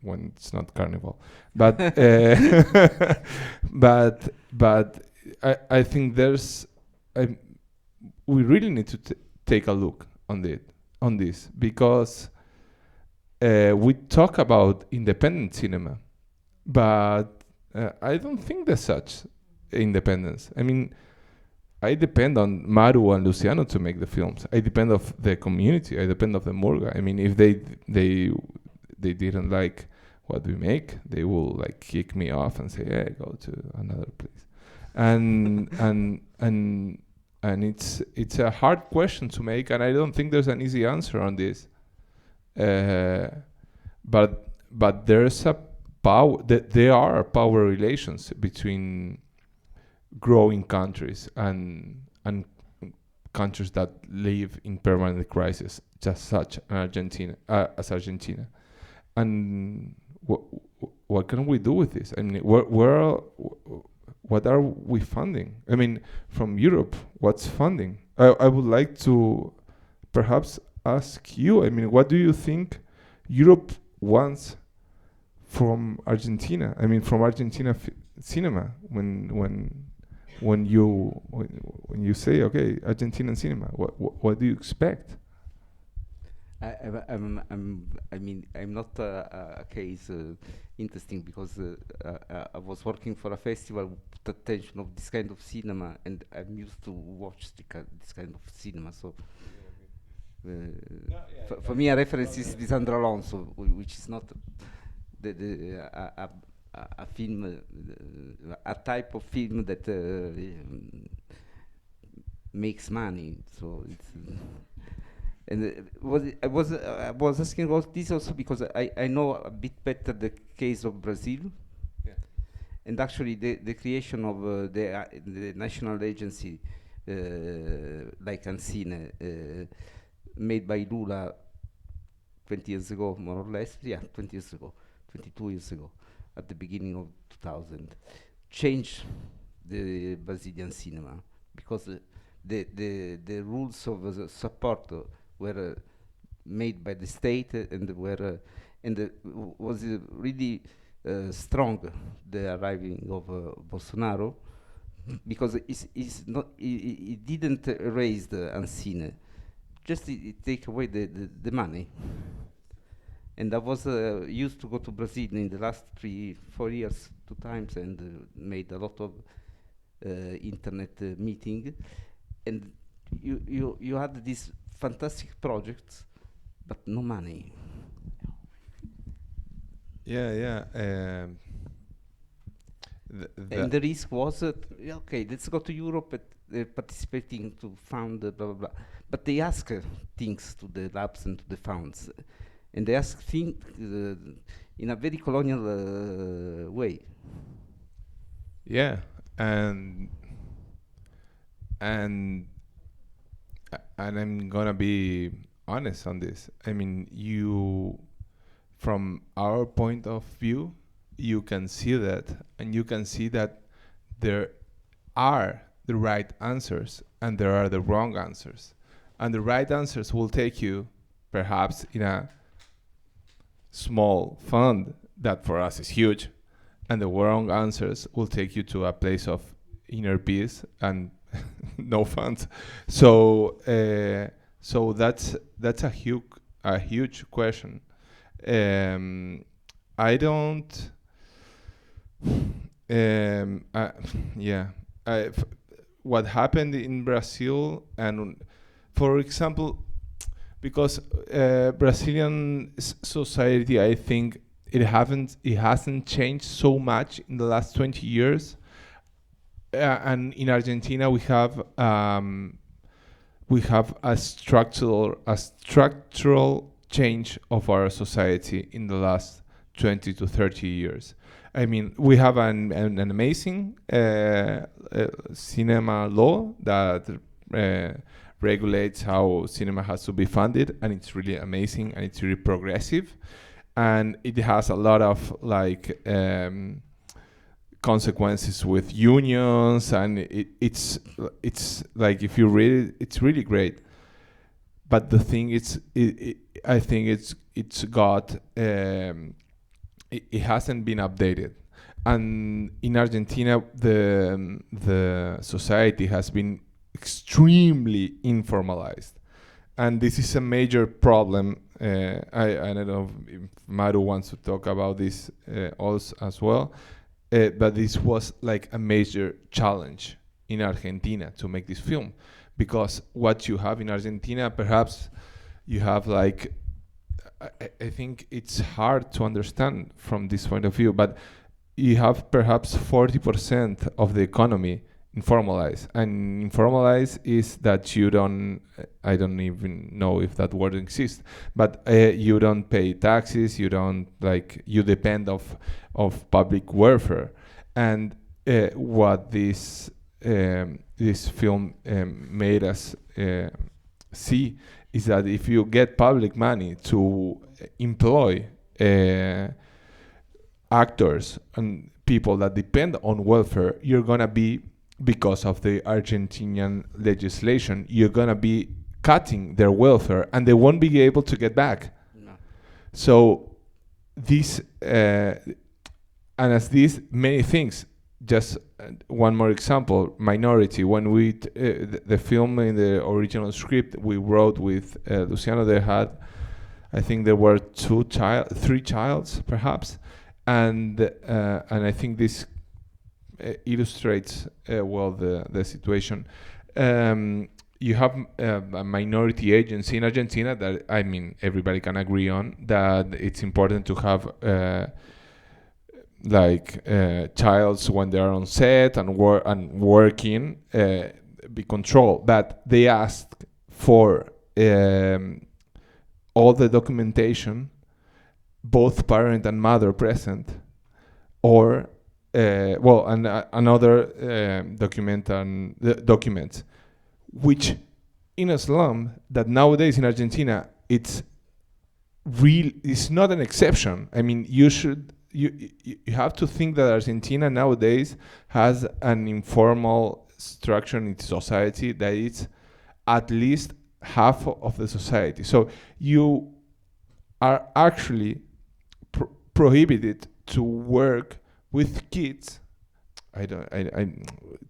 when it's not carnival. But but I think we really need to take a look on this because we talk about independent cinema, but I don't think there's such independence. I mean, I depend on Maru and Luciano to make the films. I depend of the community. I depend of the murga. I mean, if they didn't like what we make, they will like kick me off and say, "Hey, go to another place." And it's a hard question to make, and I don't think there's an easy answer on this. But there's a power. There are power relations between growing countries and countries that live in permanent crisis, just such Argentina as Argentina. And what can we do with this? I mean, what are we funding? I mean, from Europe, what's funding? I would like to perhaps ask you. I mean, what do you think Europe wants from Argentina. I mean, from Argentina cinema. When you say, okay, Argentinian cinema, what do you expect? I'm not a case interesting because I was working for a festival with attention of this kind of cinema, and I'm used to watch this kind of cinema. So for me, a reference is Lisandro Alonso, which is not a film, a type of film that makes money. So it's. And I was asking about this also because I know a bit better the case of Brazil, and actually the creation of the national agency like Ancine, made by Lula 20 years ago, more or less, 20 years ago, 22 years ago, at the beginning of 2000, changed the Brazilian cinema because the rules of support were made by the state and was really strong, the arriving of Bolsonaro, because it didn't erase the Ancine, just it take away the money. And I was used to go to Brazil in the last 3-4 years 2 times and made a lot of internet meeting, and you had these fantastic projects, but no money. And the risk was, okay, let's go to Europe participating to found blah blah blah. But they ask things to the labs and to the funds, and they ask things in a very colonial way. Yeah, and I'm gonna be honest on this. I mean, from our point of view, you can see that, and you can see that there are the right answers and there are the wrong answers. And the right answers will take you perhaps in a small fund that for us is huge, and the wrong answers will take you to a place of inner peace and no funds. So that's a huge question. I don't. What happened in Brazil, and for example, because Brazilian society, I think it hasn't changed so much in the last 20 years. And in Argentina, we have a structural change of our society in the last 20 to 30 years. I mean, we have an amazing cinema law that regulates how cinema has to be funded, and it's really amazing and it's really progressive, and it has a lot of consequences with unions, and it's like, if you read it, it's really great. But the thing is, I think it's got it hasn't been updated, and in Argentina the society has been extremely informalized, and this is a major problem. I don't know if Maru wants to talk about this also as well. But this was like a major challenge in Argentina to make this film, because what you have in Argentina, perhaps you have like, I think it's hard to understand from this point of view, but you have perhaps 40% of the economy informalized. And informalized is that you don't, I don't even know if that word exists, but you don't pay taxes, you don't, like, you depend of public welfare. And what this film made us see is that if you get public money to employ actors and people that depend on welfare, you're gonna be, because of the Argentinian legislation, you're gonna be cutting their welfare and they won't be able to get back. No. So this and as these many things. Just one more example: minority. When we the film in the original script we wrote with Luciano, they had, I think there were 3 childs perhaps, and I think this illustrates well the situation. You have a minority agency in Argentina that, I mean, everybody can agree on that it's important to have childs when they are on set and working be controlled. But they asked for all the documentation, both parent and mother present, or another documents, which in a slum that nowadays in Argentina it's not an exception. I mean, you have to think that Argentina nowadays has an informal structure in its society that is at least half of the society. So you are actually prohibited to work with kids.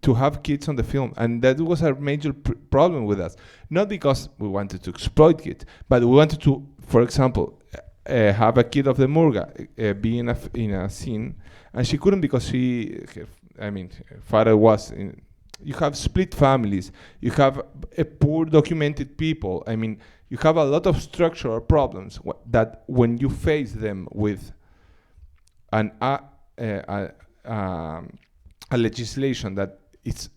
To have kids on the film, and that was a major problem with us. Not because we wanted to exploit kids, but we wanted to, for example, have a kid of the Murga be in a scene, and she couldn't because her father was in. You have split families. You have a poor documented people. I mean, you have a lot of structural problems that when you face them with a legislation that it's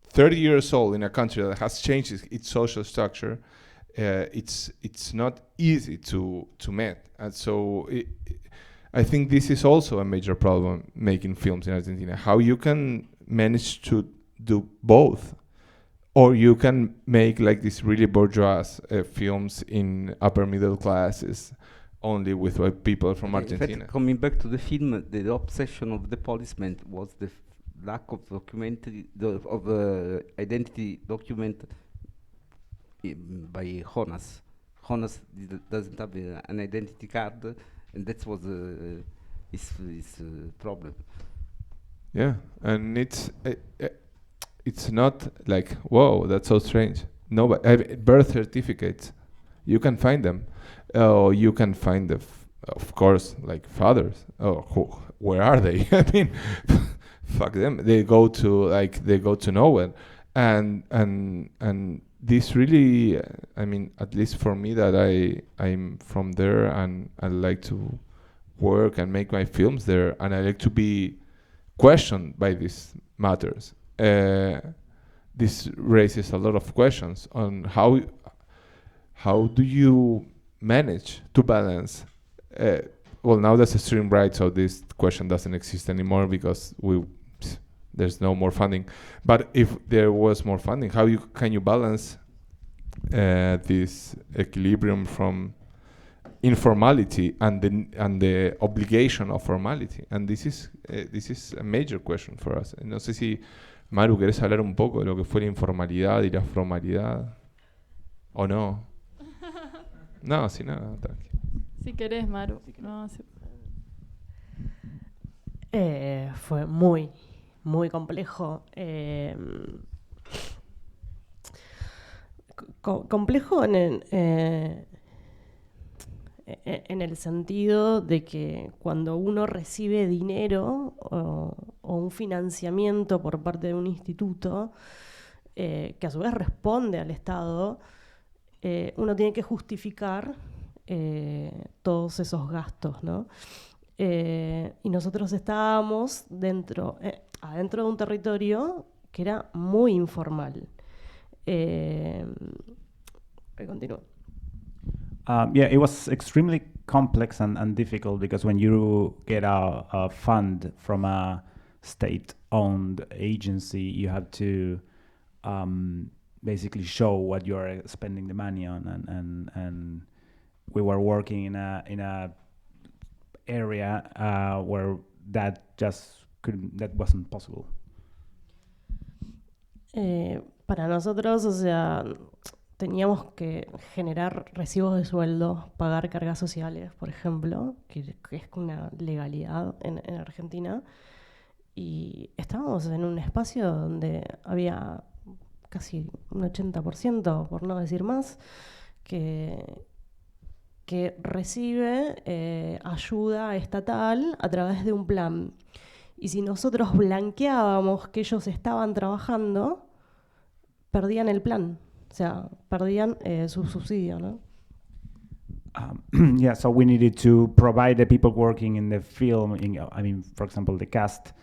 30 years old in a country that has changed its social structure, it's not easy to meet. And so I think this is also a major problem making films in Argentina. How you can manage to do both, or you can make like these really bourgeois films in upper middle classes only with white people from Argentina. In fact, coming back to the film, the obsession of the policeman was the lack of identity document by Jonas. Jonas doesn't have an identity card, and that was his problem. Yeah, and it's not like, whoa, that's so strange. No, but birth certificates, you can find them. Oh, you can find of course, like fathers. Oh, where are they? I mean, fuck them. They go to nowhere, and this really, I mean, at least for me, that I'm from there, and I like to work and make my films there, and I like to be questioned by these matters. This raises a lot of questions on how do you manage to balance. Well, now there's extreme right, so this question doesn't exist anymore because there's no more funding. But if there was more funding, how can you balance this equilibrium from informality and the obligation of formality? And this is a major question for us. No sé si Maru, ¿querés hablar un poco de lo que fue la informalidad y la formalidad? ¿O no? No, si no, tranqui. Si querés, Maru. No, si... Fue muy, muy complejo. Complejo en el sentido de que cuando uno recibe dinero o un financiamiento por parte de un instituto, que a su vez responde al Estado, uno tiene que justificar todos esos gastos, ¿no? Y nosotros estábamos adentro de un territorio que era muy informal. Continúo. Yeah, it was extremely complex and difficult because when you get a fund from a state-owned agency, you have to basically show what you are spending the money on, and we were working in a area where that wasn't possible. Para nosotros, o sea, teníamos que generar recibos de sueldo, pagar cargas sociales, por ejemplo, que es una legalidad en Argentina. Y estábamos en un espacio donde había casi un 80%, por no decir más, que recibe ayuda estatal a través de un plan. Y si nosotros blanqueábamos que ellos estaban trabajando, perdían el plan, o sea, perdían su subsidio, ¿no? Yeah, so we needed to provide the people working in the film, for example, the cast,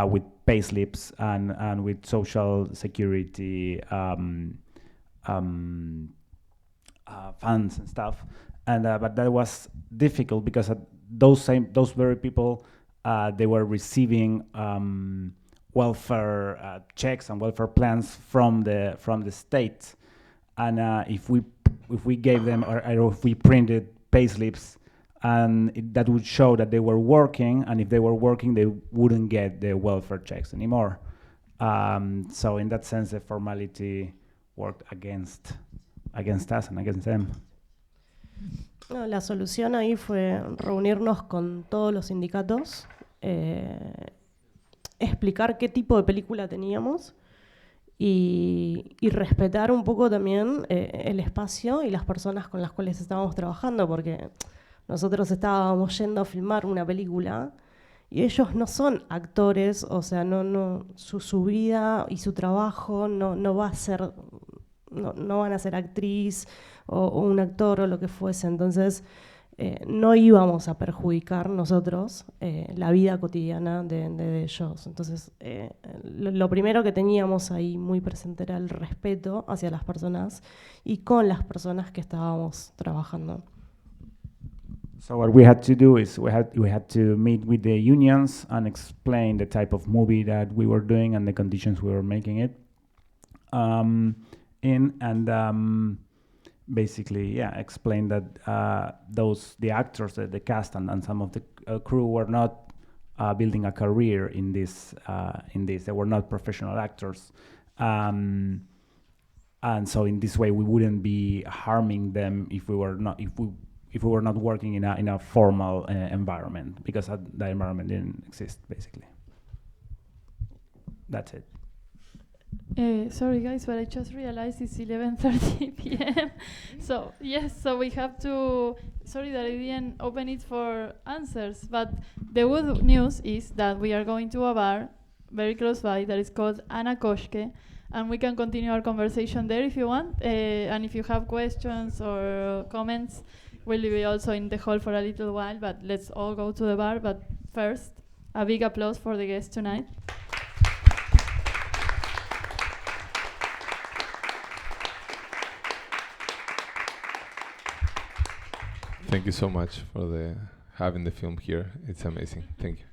with payslips and with social security funds and stuff. And but that was difficult because those very people, they were receiving welfare checks and welfare plans from the state, and if we gave them or if we printed payslips, and that would show that they were working, and if they were working, they wouldn't get the welfare checks anymore. So in that sense, the formality worked against us and against them. No, la solución ahí fue reunirnos con todos los sindicatos, explicar qué tipo de película teníamos y respetar un poco también el espacio y las personas con las cuales estábamos trabajando, porque nosotros estábamos yendo a filmar una película y ellos no son actores, o sea, su vida y su trabajo no va a ser, no van a ser actriz o un actor o lo que fuese. Entonces no íbamos a perjudicar nosotros la vida cotidiana de ellos. Entonces lo primero que teníamos ahí muy presente era el respeto hacia las personas y con las personas que estábamos trabajando. So what we had to do is we had to meet with the unions and explain the type of movie that we were doing and the conditions we were making it in, and basically, explain that the actors, the cast, and some of the crew were not building a career in this. They were not professional actors, and so in this way we wouldn't be harming them if we were not working in a formal environment, because that environment didn't exist, basically. That's it. Sorry guys, but I just realized it's 11:30 p.m. So yes, so we have to. Sorry that I didn't open it for answers, but the good news is that we are going to a bar very close by that is called Hackesche, and we can continue our conversation there if you want. And if you have questions or comments, we'll be also in the hall for a little while. But let's all go to the bar. But first, a big applause for the guests tonight. Thank you so much for having the film here. It's amazing. Thank you.